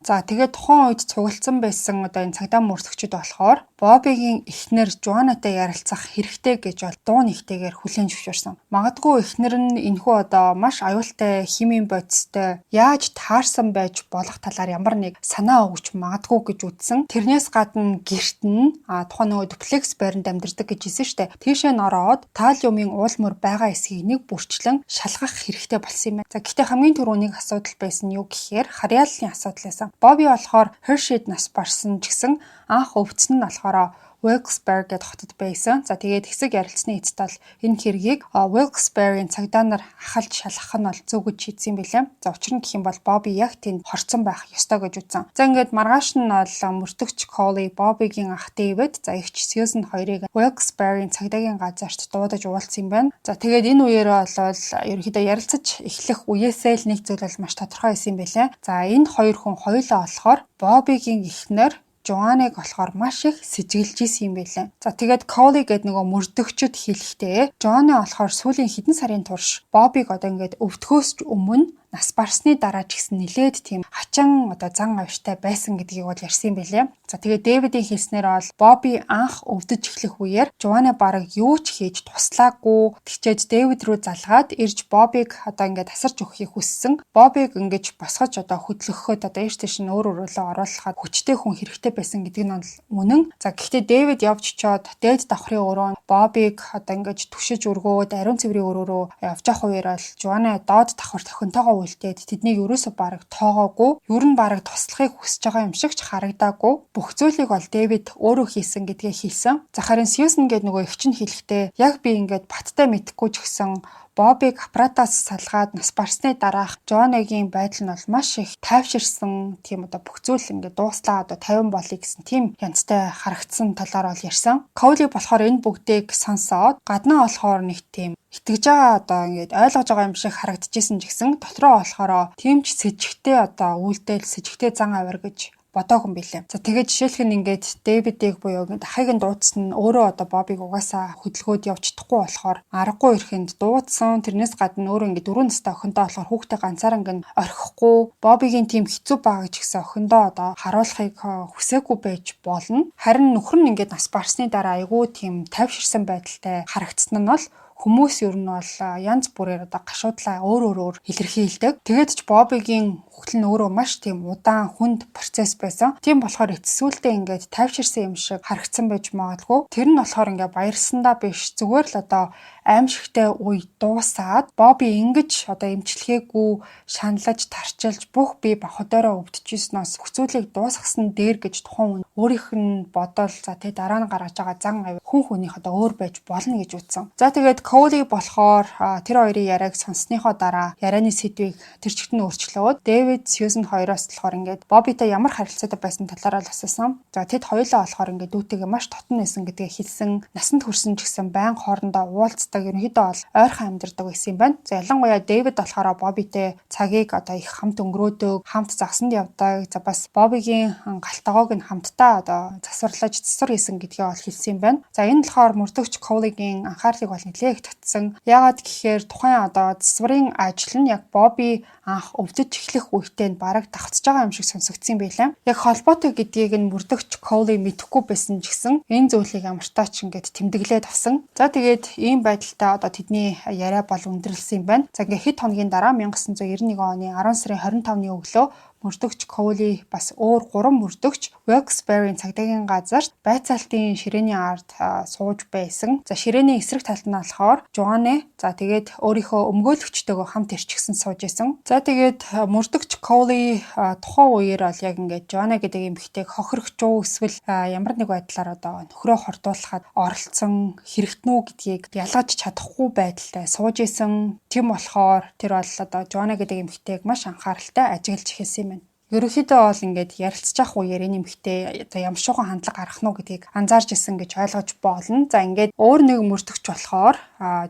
За тэгээд тухайн үед цугласан байсан одоо энэ цагдаа мөрсөгчд болохоор Бобигийн эхнэр Жоанатай ярилцах хэрэгтэй гэж бол дуу нэгтэйгээр хүлээн зөвшөөрсөн. Магадгүй эхнэр нь энэхүү одоо маш аюултай химийн бодистой яаж таарсан байж болох талаар ямар нэг санаа өгч магадгүй гэж үзсэн. Тэрнээс гадна гэрт нь тухайн нөгөө дуплекс байранд амьдардаг гэж хэлсэн штэ. Тийшээ нороод талиумын уулмөр байгаа эсхийг нэг бүрчлэн шалгах хэрэгтэй болсон юм байна. За гэхдээ хамгийн түрүүний асуудал байсан нь юу гэхээр харьяаллын асуудал байсан. Боби болохоор Hershey-д нас барсан ч гэсэн анх өвдсөн нь болохоор Wilkes-Barre гэдэг хотод байсан. За тэгээд хэсэг ярилцсны эцэст бол энэ хэргийг Wilkes-Barre-ийн цагдаа нар ахалж шалгах нь бол зөв гэж шийдсэн билээ. За учир нь гэх юм бол Боби яг тэнд хорцсон байх ёстой гэж үзсэн. За ингээд маргааш нь бол мөрдөгч Coley Бобигийн ах David за эгч Susan хоёрыг Wilkes-Barre-ийн цагдаагийн газарт дуудаж уулзсан юм байна. За тэгээд энэ үеэрээ бол ерөнхийдөө ярилцаж эхлэх үеэсээ л нэг зүйл бол маш тодорхой байсан юм билээ. За энэ хоёр хүн хоёулаа болохоор Бобигийн эхнэр Жоаныг болохоор маш их сэжиглэж исэн юм байлаа. За тэгээд Coley гэдэг нөгөө мөрдөгчд хэлэхдээ Жоаны болохоор сүүлийн хэдэн сарын турш Бобиг одоо ингээд өвдөхөөс ч өмнө нас барсны дараа ч гэсэн нилээд тийм хачин одоо зан авьяастай байсан гэдгийг бол ярьсан юм билээ. За тэгээд Дэвидийн хэлснээр бол Боби анх өвдөж эхлэх үеэр Жоана бараг юу ч хийж туслаагүй тэгчээд Дэвид рүү залгаад ирж Бобиг одоо ингээд тасарч өгөхийг хүссэн. Бобиг ингэж босгож одоо хөдлөхөд одоо эрт тийш нь өөр өөрөөлөө оруулахад хүчтэй хүн хэрэгтэй байсан гэдэг нь үнэн. За гэхдээ Дэвид явж чоод дээд давхрын өрөө Бобиг одоо ингэж түшиж өргөөд ариун цэврийн өрөөрөө явж явах үеэр бол Жоана доод давхар тохинтойгоо үлдээд тэднийг ерөөсө бараг тоогоогүй, ер нь бараг туслахыг хүсэж байгаа юм шиг ч харагдаагүй. Бүх зүйлийг бол Дэвид өөрөө хийсэн гэдгээ хэлсэн. За харин Сьюзен гэдэг нөгөө эгч нь хэлэхдээ яг би ингээд баттай мэдэхгүй ч гэсэн Бобиг аппаратаас салгаад нас барсны дараах Жоаныгийн байдал нь бол маш их тайвширсан. Тийм одоо бүх зүйл ингээд дууслаа одоо 50 болъё гэсэн тийм янзтай харагдсан талаар бол ярьсан. Coley болохоор энэ бүгдийг сонсоод гаднаа болохоор нэг тийм итгэж байгаа одоо ингээд ойлгож байгаа юм шиг харагдчихсэн ч гэсэн дотроо болохоор тийм ч сэжигтэй одоо үйлдэл сэжигтэй зан авир гэж бодоогүй юм билээ. За тэгээд жишээлх нь ингээд Дэвидийг буюу ингээд ахыг нь дуудсан нь өөрөө одоо Бобиг угаасаа хөдөлгөөд явж чадахгүй болохоор аргагүй ирэхэнд дуудсан. Тэрнээс гадна өөрөө ингээд 4 настай охиндоо болохоор хүүхдээ ганцаараа ингээд орхихгүй Бобигийн тийм хэцүү байгаа ч гэсэн охиндоо одоо харуулахыг хүсээгүй байж болно. Харин нөхөр нь ингээд нас барсны дараа айгүй тийм тайвширсан байдалтай харагдсан нь бол хүмүүс ер нь бол янз бүрээр одоо гашуудлаа өөр илэрхийлдэг. Тэгээд ч Бобигийн хөлт нь өөрөө маш тийм удаан хүнд процесс байсан. Тийм болохоор эцсүүлдээ ингээд тайвширсан юм шиг харагдсан байж магадгүй. Тэр нь болохоор ингээд баярсандаа биш зүгээр л одоо аимшигтай үе дуусаад Боби ингэж одоо эмчилгээгүй шаналж тарчилж бүх бие махбодороо өвдөжсөнөөс бүх зүйлийг дуусгасан дээр гэж тухайн хүн өөрийнх нь бодол за тий дараа нь гаргаж байгаа зан авь хүн хүнийх одоо өөр байж болно гэж үзсэн. За тэгээд Coley болохоор тэр хоёрын яриаг сонссныхоо дараа ярианы сэдвийг тэр чигт нь өөрчлөөд Дэвид Сьюзен хоёроос болохоор ингээд Бобитай ямар харилцаатай байсан талаараа л асуусан. За тэд хоёулаа болохоор ингээд дүүтэйгээ маш дотн байсан гэдгээ хэлсэн. Насанд хүрсэн ч гэсэн байн хоорондоо уулздаг ерөнхийдөө бол ойрхон амьдардаг байсан юм байна. За ялангуяа Дэвид болохоор Бобитэй цагийг одоо их хамт өнгөрөөдөг, хамт загсанд явдаг. За бас Бобигийн галтгоог нь хамтдаа одоо засварлаж засвар хийсэн гэдгээ бол хэлсэн юм байна. За энэ болохоор мөрдөгч Coley-гийн анхаарлыг бол нэлээд татсан. Яагаад гэхээр тухайн одоо засварын ажил нь яг Боби анх өвдөж эхлэх үедээ бараг давтж байгаа юм шиг сонсогдсон байлаа. Яг холбоотой гэдгийг нь мөрдөгч Coley мэдэхгүй байсан ч гэсэн энэ зүйлийг ямартаа ч ингээд тэмдэглээд авсан. За тэгээд ийм байдалтай одоо тэдний яриа бол өндөрлсөн юм байна. За ингээд хэд хоногийн дараа 1991 оны 10 сарын 25-ны өглөө мөрдөгч Coley бас өөр 3 мөрдөгч Wilkes-Barre-ийн цагдаагийн газарт байцаалтын ширээний ард сууж байсан. За ширээний эсрэг талд нь болохоор Joanne за тэгээд өөрийнхөө өмгөөлөгчтэйгөө хамт ирчихсэн сууж исэн. За тэгээд мөрдөгч Coley тухайн үеэр бол яг ингээд Joanne гэдэг эмэгтэйг хохирогч уу эсвэл ямар нэг байдлаар одоо нөхрөө хордуулахад оролцсон хэрэгтнүү гэдгийг ялгаж чадахгүй байдалтай сууж исэн. Тэм болохоор тэр бол одоо Joanne гэдэг эмэгтэйг маш анхааралтай ажиглаж эхэлсэн юм. Ерөнхийдөө бол ингээд ярилцж явах үеэр энэ эмэгтэй одоо ямар шуган хандлага гарах нь гэдгийг анзаарч исэн гэж ойлгож болно. За ингээд өөр нэг мөрдөгч болохоор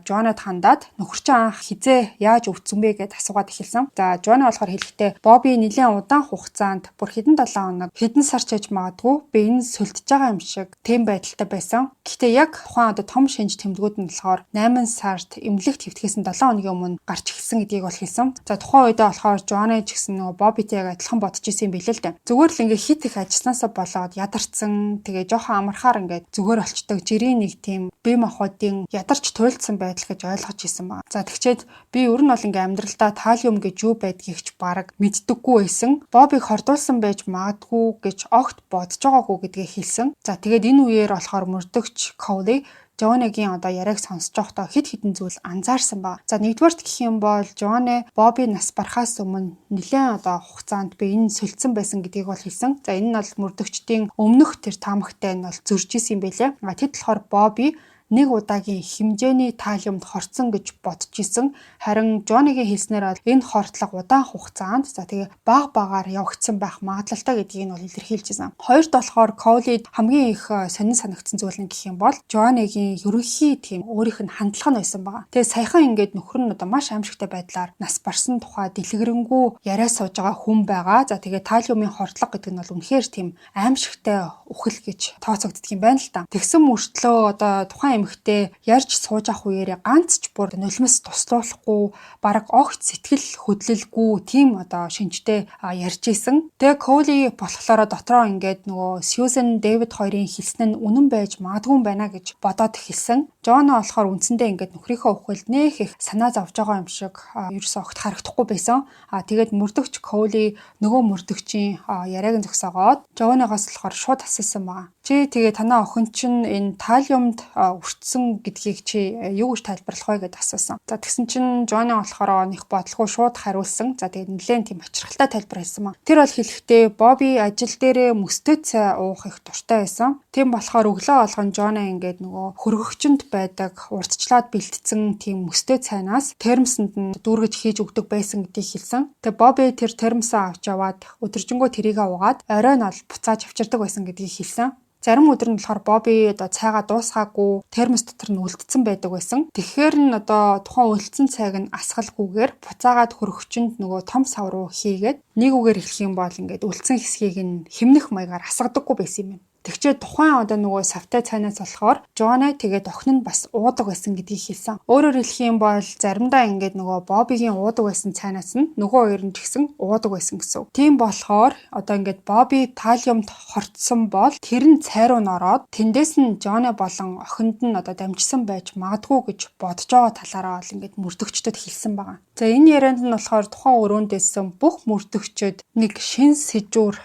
Жоанад хандаад нөхөр чинь анх хизээ яаж өвдсөн бэ гэдээ асуугаад эхэлсэн. За Жоана болохоор хэлэхдээ Бобби нэлээд удаан хугацаанд бүр хэдэн 7 хоног хэдэн сар ч яж магадгүй би энэ сүлдэж байгаа юм шиг тийм байдалтай байсан. Гэхдээ яг тухайн том шинж тэмдгүүд нь болохоор 8 сард эмнэлэгт хэвтгэсэн 7 хоногийн өмнө гарч ирсэн гэдгийг бол хэлсэн. За тухайн үедээ болохоор Жоана ч гэсэн нөгөө Боббитэй яг адилхан бодож исэн юм билээ л дээ. Зүгээр л ингээ хит их ажилласнасаа болоод ядарсан тэгээ жоохон амархаар ингээ зүгээр болчдөг жирийн нэг тийм бие махбодын ядарч туйлдсан байдал гэж ойлгож исэн байна. За тэгчээд би ер нь бол ингээ амьдралдаа таалиум гэж юу байдгийг ч бараг мэддэггүй байсан. Боббиг хордуулсан байж магадгүй гэж огт бодож байгаагүй гэдгийг хэлсэн. За тэгээд энэ үеэр болохоор мөрдөгч Коули Жоанагийн яриаг сонсож байхдаа хэд хэдэн зүйл анзаарсан ба. За нэгдүгээрт гэх юм бол Жоана Бобби нас барахаас өмнө нэлээд хугацаанд би энэ сүлдсэн байсан гэдгийг бол хэлсэн. За энэ нь бол мөрдөгчдийн өмнөх тэр таамагтай нь бол зөрж исэн юм байлээ. Тэд болохоор Бобби нэг удаагийн хэмжээний таалиумд хорцсон гэж бодож исэн. Харин Жоанагийн хэлснээр энэ хортлого удаан хугацаанд тэгээ баг багаар явагдсан байх магадлалтай гэдгийг нь бол илэрхийлж исэн. Хоёрт болохоор Коулид хамгийн их сонин санагдсан зүйл нь гэх юм бол Жоанагийн ерөнхий тийм өөрийнх нь хандлага нь байсан байгаа. Тэгээ саяхан ингээд нөхөр нь маш аимшигтай байдлаар нас барсан тухай дэлгэрэнгүй яриа сууж байгаа хүн байгаа. За тэгээ таалиумын хортлого гэдэг нь бол үнэхээр тийм аимшигтай үхэл гэж тооцогддог юм байна л та. Тэгсэн мөртлөө тухайн эмэгтэй ярьж сууж авах үеэрээ ганц ч бүр нулимс туслуулахгүй бараг огт сэтгэл хөдлөлгүй тийм шинжтэй ярьж исэн. Тэгээ Коули болохоор дотроо ингээд нөгөө Сьюзен Дэвид хоёрын хэлсэн нь үнэн байж магадгүй байна гэж бодоод эхэлсэн. Жоана болохоор үндсэндээ ингээд нөхрийнхөө үхэлд нэх их санаа зовж байгаа юм шиг ерөөсөө огт харагдахгүй байсан. Тэгээд мөрдөгч Коули нөгөө мөрдөгчийн яриаг нь зогсоогоод Жоанагаас болохоор шууд асуусан байгаа. Чи тэгээ танаа охин чинь энэ таалиумд өртсөн гэдгийг чи юу гэж тайлбарлах вэ гэдээ асуусан. За тэгсэн чинь Жоана болохоор их бодлого шууд хариулсан. За тэгээд нэлээд тийм очирхалтай тайлбар хийсэн маа. Тэр бол хэлэхдээ Бобби ажил дээрээ мөстэй цай уух их дуртай байсан. Тийм болохоор өглөө болгон Жоана ингээд нөгөө хөргөгчөнд байдаг урдчлаад бэлтцсэн тийм мөстэй цайнаас термоснд нь дүүргэж хийж өгдөг байсан гэдгийг хэлсэн. Тэгээ Бобби тэр термосоо авч яваад өдөржингөө тэрийгээ уугаад оройн ол буцааж авчирдаг байсан гэдгийг хэлсэн. Зарим өдөр нь болохоор Бобби цайгаа дуусгаагүй термос дотор нь үлдсэн байдаг байсан. Тэгэхээр нь тухайн үлдсэн цайг нь асгалгүйгээр буцаагаад хөргөгчөнд нөгөө том сав руу хийгээд нэг үгээр хэлэх юм бол ингээд үлдсэн хэсгийг нь хэмнэх маягаар асгадаггүй байсан юм. Тэгчээ тухайн нөгөө савтай цайнаас болохоор Жоана тэгээд охин нь бас уудаг байсан гэдгийг хэлсэн. Өөрөөр хэлэх юм бол заримдаа ингээд нөгөө Боббигийн уудаг байсан цайнаас нь нөгөө хоёр нь ч гэсэн уудаг байсан гэсэн. Тийм болохоор ингээд Бобби таалиумд хорцсон бол тэр нь цай руу нороод тэндээс нь Жоана болон охинд нь дамжсан байж магадгүй гэж бодож байгаа талаараа бол ингээд мөрдөгчдөд хэлсэн байгаа. За энэ ярианд нь болохоор тухайн өрөөндөөсөн бүх мөрдөгчд нэг шин сэжүүр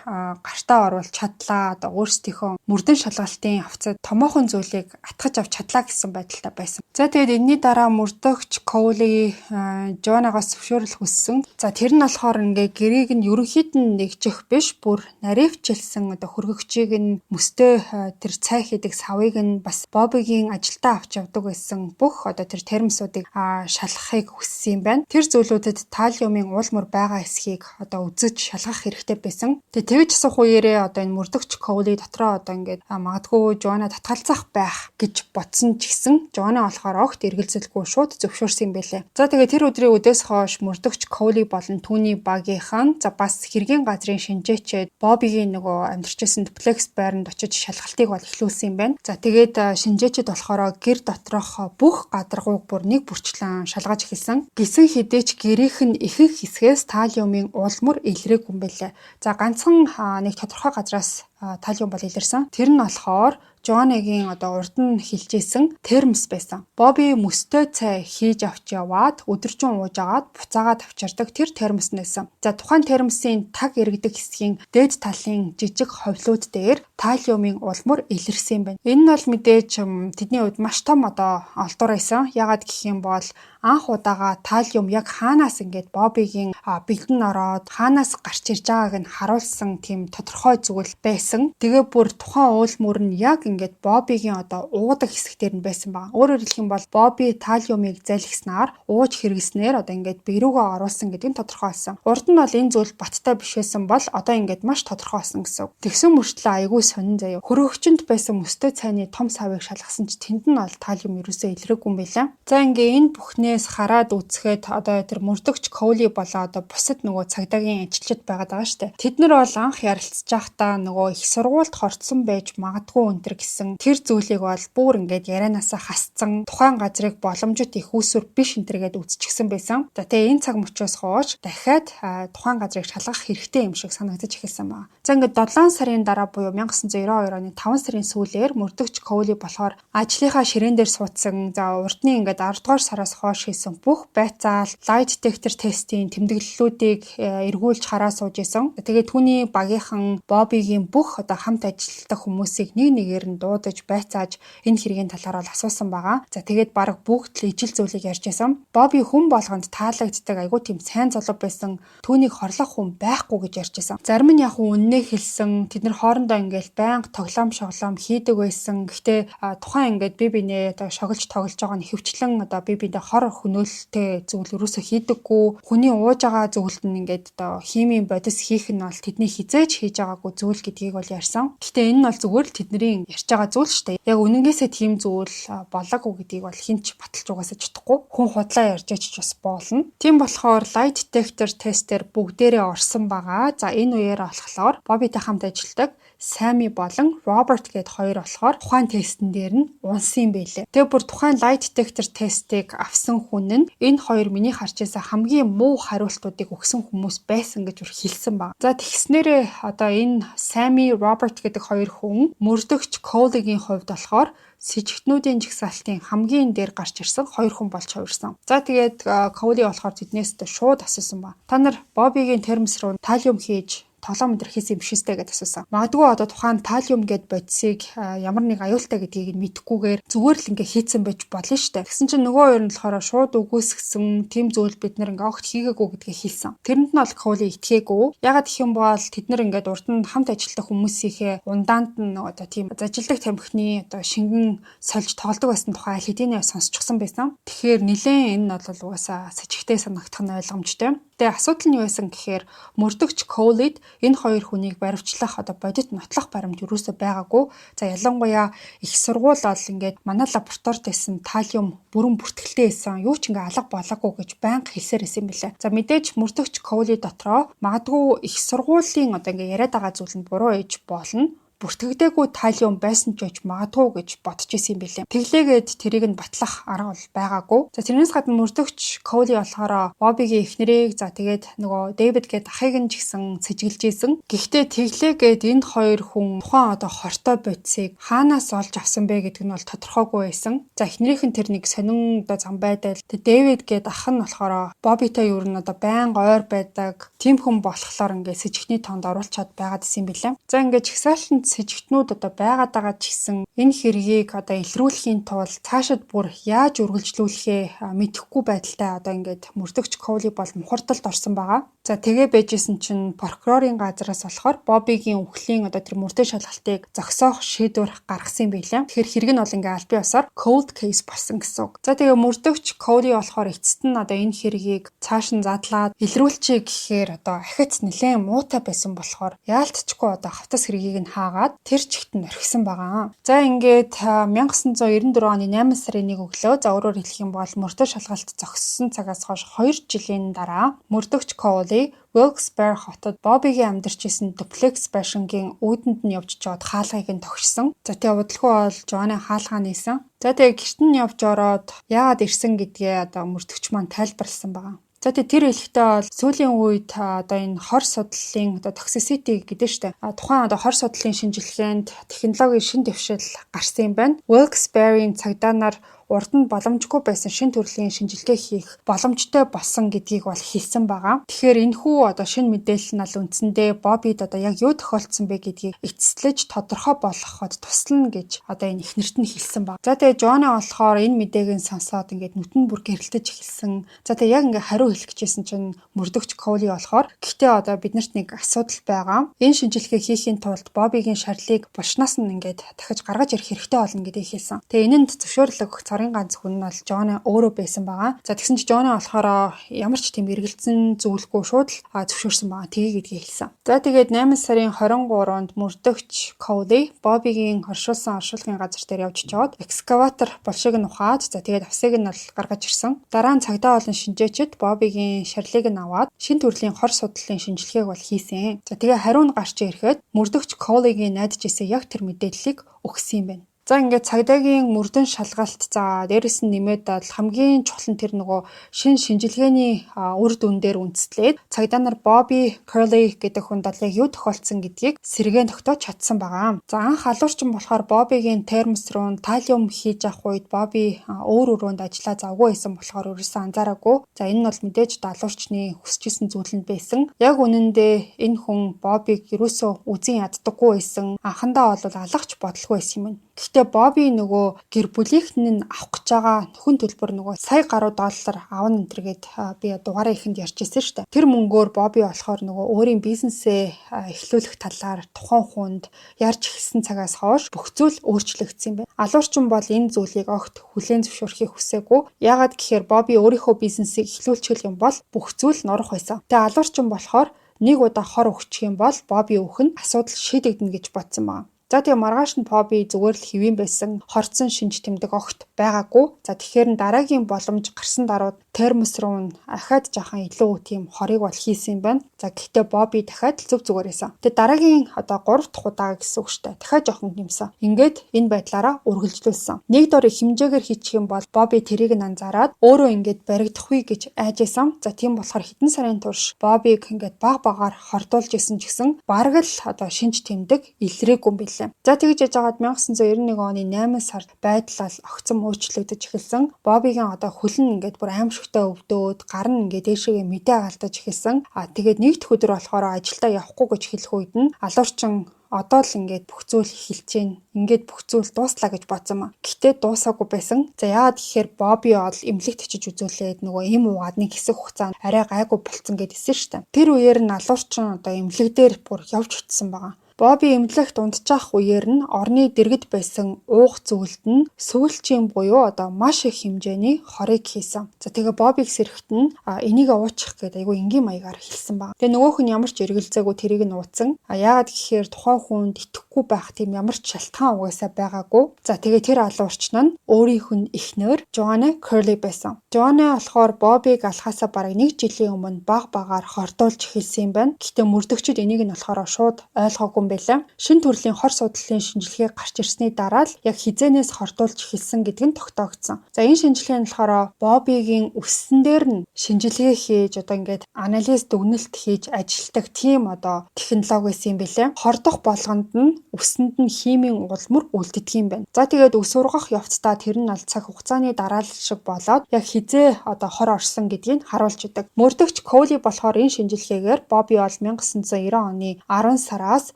гартаа оруулж чадлаа. Өөрсдийнхөө мөрдөн шалгалтын авцад томоохон зүйлийг атгаж авч чадлаа гэсэн байдалтай байсан. За тэгээд энэний дараа мөрдөгч Коули Жоанагаас зөвшөөрөл хүссэн. За тэр нь болохоор ингээ гэрээг нь ерөнхийд нь нэгжих биш, бүр наривчилсан хөргөгчийг нь мөстэй тэр цай хийдэг савыг нь бас Боббигийн ажилдаа авч явдаг байсан бүх тэр термосуудыг шалгахыг хүссэн юм байна. Тэр зүйлүүдэд таалиумын уул мөр байгаа эсхийг үзэж шалгах хэрэгтэй байсан. Тэгээд тэгж асуух үеэрээ энэ мөрдөгч Коули дотроо ингээд магадгүй Жоана татгалзах байх гэж бодсон ч гэсэн Жоана болохоор огт эргэлзэлгүй шууд зөвшөөрсөн юм байлээ. За тэгээ тэр өдрийн үдээс хойш мөрдөгч Коули болон түүний багийнхан бас хэргийн газрын шинжээчэд Боббигийн нөгөө амьдарчсан дуплекс байранд очиж шалгалтыг бол эхлүүлсэн юм байна. За тэгээд шинжээчэд болохоор гэр доторх бүх гадаргууг бүр нэг бүрчлэн шалгаж эхэлсэн. Гисэн хідээч гэрийнх нь ихэнх хэсгээс таалиумын уулмөр илрээгүй юм байлээ. За ганцхан нэг тодорхой газраас таалиум бол илэрсэн. Тэр нь болохоор Жоанагийн урд нь хилжсэн термос байсан. Бобби мөстэй цай хийж авч яваад өдөржин ууж агаад буцаагаад авчирдаг тэр термос нэсэн. За тухайн термосын таг эргэдэг хэсгийн дээд талын жижиг ховлууд дээр таалиумын улмөр илэрсэн юм байна. Энэ нь бол мэдээж тэдний хувьд маш том олдвор байсан. Яагаад гэх юм бол анх удаага таалиум яг хаанаас ингээд Боббигийн бэлдэн ороод хаанаас гарч ирж байгааг нь харуулсан тийм тодорхой зүйл байсан. Тэгээ бүр тухайн уул мөр нь яг ингээд Бобигийн одоо уудаг хэсэгтэр нь байсан баг. Өөрөөр хэлэх юм бол Боби талиумыг залгиснаар ууж хэрэглэснээр одоо ингээд бие рүүгээ оруулсан гэдэг нь тодорхой болсон. Урд нь бол энэ зүйл баттай биш байсан бол одоо ингээд маш тодорхой болсон гэсэн үг. Тэгсэн мөртлөө айгүй сонин заяа. Хөрөөгчөнд байсан мөстэй цайны том савыг шалгасан ч тэнд нь бол талиум ерөөсөө илрээгүй юм байлаа. За ингээд энэ бүхнээс хараад үзэхэд одоо тэр мөрдөгч Коули болоо одоо бусад нөгөө цагдаагийн ажилчид байгаад байгаа шүү дээ. Тэд нар бол анх ярилцж байхдаа нөгөө их сургуульд хорцсон байж магадгүй өнтер гэсэн тэр зүйлийг бол бүр ингээд ярианаасаа хасцсан тухайн газрыг боломжит их үүсвэр биш энтергээд үзчихсэн байсан. За тэгээ энэ цаг мөчөөс хойш дахиад тухайн газрыг шалгах хэрэгтэй юм шиг санагдаж эхэлсэн байна. За ингээд 7 сарын дараа буюу 1992 оны 5 сарын сүүлээр мөрдөгч Коули болохоор ажлынхаа ширээн дээр суудсан. За урдны ингээд 10 дугаар сараас хойш хийсэн бүх байцаал, lie detector тестийн тэмдэглэлүүдийг эргүүлж хараа сууж исэн. Тэгээд түүний багийнхан Бобигийн бүх одоо хамт ажилладаг хүмүүсийг нэг нэгээр нь дуудаж байцааж энэ хэргийн талаар бол асуусан байгаа. За тэгээд баг бүгд л ижил зүйлийг ярьж исэн. Боби хүн болгонд таалагддаг айгүй тийм сайн залуу байсан. Түүнийг хорлох хүн байхгүй гэж ярьж исэн. Зарим нь яг үннээ хэлсэн. Тэд нар хоорондоо ингээл байнга тоглоом шоглоом хийдэг байсан. Гэхдээ тухайн ингээд бие биенээ одоо шоглож тоглож байгаа нь хөвчлэн одоо бие биендээ хор хөнөөлөлтэй зүйл юусоо хийдэггүй. Хүний ууж байгаа зүйлд нь ингээд одоо химийн бодис хийх нь бол тэдний хизээж хийж байгаагүй зүйл гэдгийг бол ярьсан. Гэхдээ энэ нь бол зүгээр л тэдний ярьж байгаа зүйл шүү дээ. Яг үнэнгээсээ тийм зүйл болоогүй гэдгийг бол хинч баталж угаасаа чадахгүй. Хүн худлаа ярьж ч бас боолно. Тийм болохоор lie detector тестээр бүгдээрээ орсон байгаа. За энэ үеэр болохоор Бобитай хамт ажилладаг Сами болон Роберт гэд хоёр болохоор тухайн тестэн дээр нь унсан юм байлээ. Тэгээ бүр тухайн lie detector тестийг авсан хүн нь энэ хоёр миний харж байсан хамгийн муу хариултуудыг өгсөн хүмүүс байсан гэж хэлсэн баг. За тэгснээрээ одоо энэ Сами, Роберт гэдэг хоёр хүн мөрдөгч Коулигийн хувьд болохоор сэжигтнүүдийн жигсаалтын хамгийн дээр гарч ирсэн хоёр хүн болж хувирсан. За тэгээд Коули болохоор тэднээс шууд асуусан ба. Та нар Бобигийн термс руу талиум хийж тоглоом өдр хийсэн юм биш үстэй гэдээ асуусан. Магадгүй одоо тухайн талиум гэд бодисыг ямар нэг аюултай гэдгийг нь мэдхгүйгээр зүгээр л ингээ хийцэн байж болно штэ. Тэгсэн чинь нөгөө хоёр нь болохоор шууд үгүйсгсэн тийм зүйл бид нар ингээ огт хийгээгүй гэдгээ хэлсэн. Тэрэнд нь бол Коули итгээгүй. Ягаад гэх юм бол тэд нар ингээд урд нь хамт ажилладаг хүмүүсийнхээ ундаанд нь одоо тийм зажилдаг тамхины одоо шингэн сольж тоглодог байсан тухай хэдийнэ сонсчихсан байсан. Тэгэхээр нилээн энэ нь бол угаасаа сэжигтэй санагдах нь ойлгомжтой. Тэгээ асуудал нь юу байсан гэхээр мөрдөгч Коулид энэ хоёр хүнийг баривчлах одоо бодит нотлох баримт юусоо байгаагүй. За ялангуяа их сургууль бол ингээд манай лабораторид байсан талиум бүрэн бүртгэлтэй байсан. Юу ч ингээ алга болоогүй гэж байнга хэлсээр байсан юм билээ. За мэдээж мөрдөгч Коули дотроо магадгүй их сургуулийн одоо ингээ яриад байгаа зүйл нь буруу ээж болно. Бүртгэгдээгүй талиум байсан ч гэж магадгүй гэж бодож исэн юм билээ. Тэглээгээд тэрийг нь батлах арга бол байгаагүй. За тэрнээс гадна мөрдөгч Коули болохоор Бобигийн эхнэрийг за тэгээд нөгөө Дэвид гээд ахыг нь ч гэсэн сэжиглэж исэн. Гэхдээ тэглээгээд энэ хоёр хүн тухайн одоо хортой бодисыг хаанаас олж авсан бэ гэдэг нь бол тодорхойгүй байсан. За эхнэрийнх нь тэр нэг сонин одоо зам байдал. Тэгээд Дэвид гээд ах нь болохоор Бобитай юу н одоо байнга ойр байдаг. Тим хүн болохоор ингээд сэжигтний тоонд оруулчаад байгаад исэн юм билээ. За ингээд чагсаалтанд сэжигтнүүд одоо байгаад байгаа ч гэсэн энэ хэргийг одоо илрүүлэхийн тулд цаашид бүр яаж үргэлжлүүлэхээ мэдэхгүй байдалтай одоо ингээд мөрдөгч Коули бол мухардалд орсон байгаа. За тэгээ байжсэн чинь прокурорын газраас болохоор Бобигийн үхлийн одоо тэр мөрдөө шалгалтыг зогсоох шийдвэр гаргасан юм билээ. Тэгэхээр хэрэг нь бол ингээд аль бие усаар cold case болсон гэсэн үг. За тэгээ мөрдөгч Коули болохоор эцэст нь одоо энэ хэргийг цааш нь задлаад илрүүлчихье гэхээр одоо ахиц нэлээд муутай байсан болохоор яалтчгүй одоо хавтас хэргийг нь хаагаад тэр чигт нь орхисон байгаа. За ингээд 1994 оны 8 сарын 1 өглөө за өөрөөр хэлэх юм бол мөрдөө шалгалт зогссон цагаас хойш 2 жилийн дараа мөрдөгч Коули Wilkes-Barre хотод Бобигийн амьдарч исэн дуплекс байшингийн үүдэнд нь явж чад хаалгыг нь тогшсон. За тэгээ удалгүй бол Жоаны хаалгаа нээсэн. За тэгээ гэрт нь явж ороод яагаад ирсэн гэдгээ одоо мөрдөгч маань тайлбарласан байгаа. За тэр хэлэхдээ бол сүүлийн үед одоо энэ хор судлалын одоо toxicity гэдэг штэ. Тухайн одоо хор судлалын шинжилгээнд технологийн шин дэвшил гарсан юм байна. Wilkes-Barre-ийн цагдаа нар урд нь боломжгүй байсан шин төрлийн шинжилгээ хийх боломжтой болсон гэдгийг бол хэлсэн байгаа. Тэгэхээр энэхүү одоо шинэ мэдээлэл нь үндсэндээ Боббид одоо яг юу тохиолдсон бэ гэдгийг эцэслэж тодорхой болгоход туслана гэж одоо энэ эхнэрт нь хэлсэн баг. За тэгээ Жона болохоор энэ мэдээг нь сонсоод ингээд нүтэн бүр гэрэлтэж эхэлсэн. За тэгээ яг ингээд хариу хэлэх гэжсэн чинь мөрдөгч Коули болохоор гэхдээ одоо биднэрт нэг асуудал байгаа. Энэ шинжилгээ хийхийн тулд Боббигийн шарилыг булшнаас нь ингээд дахиж гаргаж ирэх хэрэгтэй болно гэдгийг хэлсэн. Тэгээ энэнд зөвшөөрлөг өгөх цорын ганц хүн нь бол Жона өөрөө байсан байгаа. За тэгсэн чинь Жона болохоор ямар ч тийм эргэлзэн зүйлгүй шууд л зөвшөөрсөн байгаа. Тэгээ гэдгийг хэлсэн. За тэгээд 8 сарын 23-нд мөрдөгч Коули Боббигийн хоршуулсан оршуулгын газар дээр явж чаад экскаватор булшиг нь ухаад за тэгээд авсыг нь бол гаргаж ирсэн. Дараа нь цагдаа болон шинжээчид Боббигийн шарилыг нь аваад шин төрлийн хор судлалын шинжилгээг бол хийсэн. За тэгээ хариу нь гарч ирэхэд мөрдөгч Коулигийн найдаж исэн яг тэр мэдээллийг өгсөн юм байна. За ингээд цагдаагийн мөрдөн шалгалт за дээрэс нь нэмээд хамгийн чухал нь тэр нөгөө шин шинжилгээний үр дүн дээр үндэслээд цагдаа нар Бобби Curley гэдэг хүнд яг юу тохиолдсон гэдгийг сэргээн тогтоож чадсан байгаа. За анх халуурчин болохоор Боббигийн термос руу талиум хийж авах үед Бобби өөр өрөөнд ажиллаа завгүй байсан болохоор ерөөсөн анзаараагүй. За энэ нь бол мэдээж далуурчны хүсчихсэн зүйл нь байсан. Яг үнэндээ энэ хүн Боббиг ерөөсөө үзэн яддаггүй байсан. Анхандаа бол алгахч бодлого байсан юм. Гэхдээ Бобби нөгөө гэр бүлийнх нь авах гэж байгаа нөхөн төлбөр нөгөө сая гаруй доллар авна энтергээд би дугаараа ихэнд ярьжсэн шүү дээ. Тэр мөнгөөр Бобби болохоор нөгөө өөрийн бизнесээ эхлүүлэх талаар тухайн хүнд ярьж эхэлсэн цагаас хойш бүх зүйл өөрчлөгдсөн юм байна. Алуурчин бол энэ зүйлийг огт хүлээн зөвшөөрөхийг хүсээгүй. Яагаад гэхээр Бобби өөрийнхөө бизнесийг эхлүүлчих юм бол бүх зүйл норох байсан. Тэгээ алуурчин болохоор нэг удаа хор өгчих юм бол Бобби өөх нь асуудал шийдэгдэнэ гэж бодсон байна. За тэгээ маргааш нь Бобби зүгээр л хэвэн байсан хорцсон шинж тэмдэг огт байгаагүй. За тэгэхээр дараагийн боломж гарсан даруйд термос руу ахаад жахан илүү тийм хорыг бол хийсэн юм байна. За гэхдээ Бобби дахиад л зүгээр байсан. Тэгээ дараагийн одоо 3 дахь удаа гэсэн үг шүү дээ. Дахиад жахан нэмсэн. Ингээд энэ байдлаараа үргэлжлүүлсэн. Нэг дор хэмжээгээр хийчих юм бол Бобби тэрийг нь анзаараад өөрөө ингээд баригдахгүй гэж айжсэн. За тийм болохоор хэдэн сарын турш Боббиг ингээд баг багаар хордуулж исэн ч гэсэн бараг л одоо шинж тэмдэг илрээгүй юм билээ. За тэгж яж хагаад 1991 оны 8 сард байдал огцом өөрчлөгдөж эхэлсэн. Боббигийн одоо хөлн ингээд бүр аимшигтай өвдөөд гар нь ингээд дээшээгээ мэдээ галдаж эхэлсэн. Тэгээд нэг дэх өдөр болохоор ажилдаа явахгүй гэж хэлэх үед нь алуурчин одоо л ингээд бүх зүйл эхэлж байна. Ингээд бүх зүйл дууслаа гэж бодсон маа. Гэтэ дуусаагүй байсан. За яагаад гэхээр Бобби бол эмнэлэгт очиж үзүүлээд нөгөө им уугаад нэг хэсэг хугацаанд арай гайгүй болцсон гэдээсэн шүү дээ. Тэр үеэр нь алуурчин одоо эмнэлэг дээр бүр явж утсан байгаа. Бобби эмнэлэгт унтчих үеэр нь орны дэргэд байсан уух зүйлд нь сүүлчийн буюу одоо маш их хэмжээний хорыг хийсэн. За тэгээ Боббиг сэрэхт нь энийг уучих гэдэг айгүй энгийн маягаар хэлсэн баг. Тэгээ нөгөөх нь ямар ч эргэлзээгүй тэрийг нь ууцсан. Яагаад гэхээр тухайн хүнд итгэхгүй байх тийм ямар ч шалтгаан угаасаа байгаагүй. За тэгээ тэр алуурчин нь өөрийнх нь эхнэр Joanna Curley байсан. Joanna болохоор Боббиг алхахаасаа бараг 1 жилийн өмнө баг багаар хордуулж эхэлсэн юм байна. Гэхдээ мөрдөгчд энийг нь болохоор шууд ойлгоогүй байлаа. Шин төрлийн хор судлалын шинжилгээ гарч ирсний дараа л яг хизээнээс хордуулж эхэлсэн гэдэг нь тогтоогдсон. За энэ шинжилгээ нь болохоор Боббигийн өссөн дээр нь шинжилгээ хийж одоо ингээд анализ дүгнэлт хийж ажилтдаг тийм одоо технологи байсан юм билээ. Хордох болгонд нь өссөнд нь химийн улмөр үлддэг юм байна. За тэгээд өс ургах явцдаа тэр нь аль цаг хугацааны дараалал шиг болоод яг хизээ одоо хор орсон гэдгийг харуулж идэг. Мөрдөгч Коули болохоор энэ шинжилгээгээр Бобби бол 1990 оны 10 сараас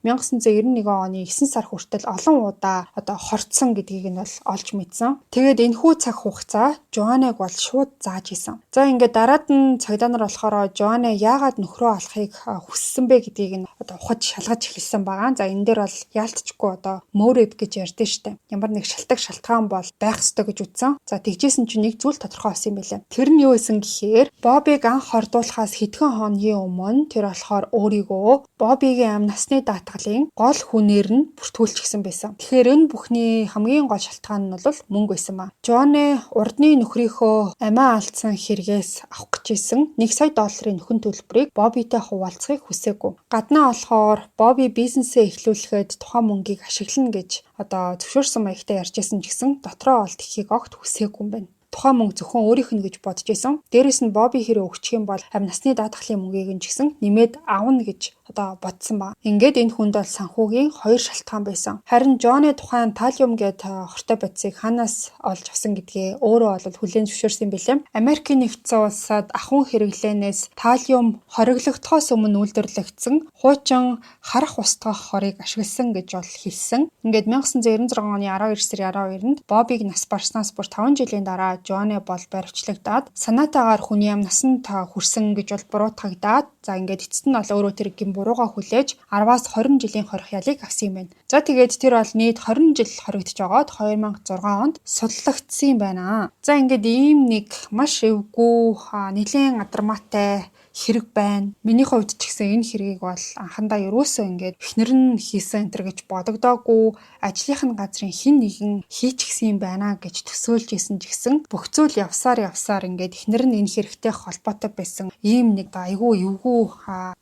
1991 оны 9 сар хүртэл олон удаа одоо хорцсон гэдгийг нь бол олж мэдсэн. Тэгээд энэхүү цаг хугацаа Joanna-г бол шууд зааж исэн. За ингээд дараад нь цагдаа нар болохоор Joanna яагаад нөхрөө алахыг хүссэн бэ гэдгийг нь одоо ухаж шалгаж эхэлсэн байгаа. За энэ дээр бол яалтчгүй одоо motive гэж ярьдэн штэ. Ямар нэг шалтгаан бол байх ёстой гэж үзсэн. За тэгжсэн чинь нэг зүйл тодорхой болсон юм байлаа. Тэр нь юу байсан гэхээр Боббиг анх хордуулахаас хэдхэн хоногийн өмнө тэр болохоор өөрийгөө Боббигийн амь насны даатгалын гол хүнээр нь бүртгүүлчихсэн байсан. Тэгэхээр энэ бүхний хамгийн гол шалтгаан нь бол мөнгө байсан ба. Joanna урдны нөхрийнхөө амиа алдсан хэрэгээс авах гэжсэн $1 сая нөхөн төлбөрийг Боббитэй хуваалцахыг хүсээгүй. Гаднаа болохоор Бобби бизнесээ эхлүүлэхэд тухайн мөнгийг ашиглана гэж одоо зөвшөөрсөн маягтай ярьжсэн ч гэсэн дотроо олд ихийг огт хүсээгүй юм байна. Тухайн мөнгө зөвхөн өөрийнх нь гэж бодож байсан. Дээрээс нь Бобби хэрэг өгчих юм бол амь насны даатгалын мөнгийг нь ч гэсэн нэмээд авна гэж одоо бодсон ба. Ингээд энэ хүнд бол санхүүгийн хоёр шалтгаан байсан. Харин Джоны тухайн талиум гээд хортой бодисыг хаанаас олж авсан гэдгээ өөрөө бол хүлээн зөвшөөрсөн бэлээ. Америкийн нэгдсэн улсад ахуйн хэрэглээнээс талиум хориглогдохоос өмнө үйлдвэрлэгдсэн хуучин харах устгах хорыг ашигласан гэж бол хэлсэн. Ингээд 1996 оны 12 сарын 12-нд Бобиг нас барснаас бүр 5 жилийн дараа Джоны бол баривчлагдаад санаатаагаар хүний ам насанд хүрсэн гэж бол буруутгагдаад за ингээд эцэст нь бол өөрөө тэр бурууга хүлээж 10-аас 20 жилийн хорих ялыг авсан юм байна. За тэгээд тэр бол нийт 20 жил хоригдож байгаад 2006 онд судлагдсан юм байна. За ингээд ийм нэг маш эвгүй нэлээд адармаатай хэрэг байна. Миний хувьд ч гэсэн энэ хэргийг бол анхандаа ерөөсөө ингээд эхнэр нь хийсэн энэ гэж бодогдоогүй, ажлынх нь газрын хэн нэгэн хийчихсэн юм байна гэж төсөөлж исэн ч гэсэн бүх зүйл явсаар ингээд эхнэр нь энэ хэрэгтэй холбоотой байсан ийм нэг айгүй эвгүй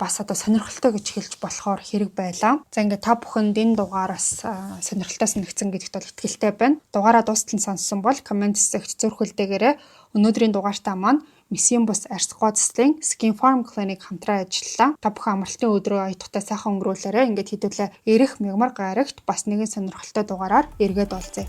бас одоо сонирхолтой гэж хэлж болохоор хэрэг байлаа. За ингээд та бүхэнд энэ дугаараас сонирхолтой санагдсан гэдэгт бол итгэлтэй байна. Дугаараа дуустал нь сонссон бол комент хэсэгт зөрхөлдөөгээрэй. Өнөөдрийн дугаартаа маань Мисийн бус арьс гоцлын Skin Farm Clinic хамтран ажиллалаа. Та бүхэн амралтын өдрөө оюутгатай сайхан өнгөрүүлээрэй. Ингээд хэдүүлээ эрэх мягмар гарагт бас нэгэн сонирхолтой дугаараар эргээд олзъя.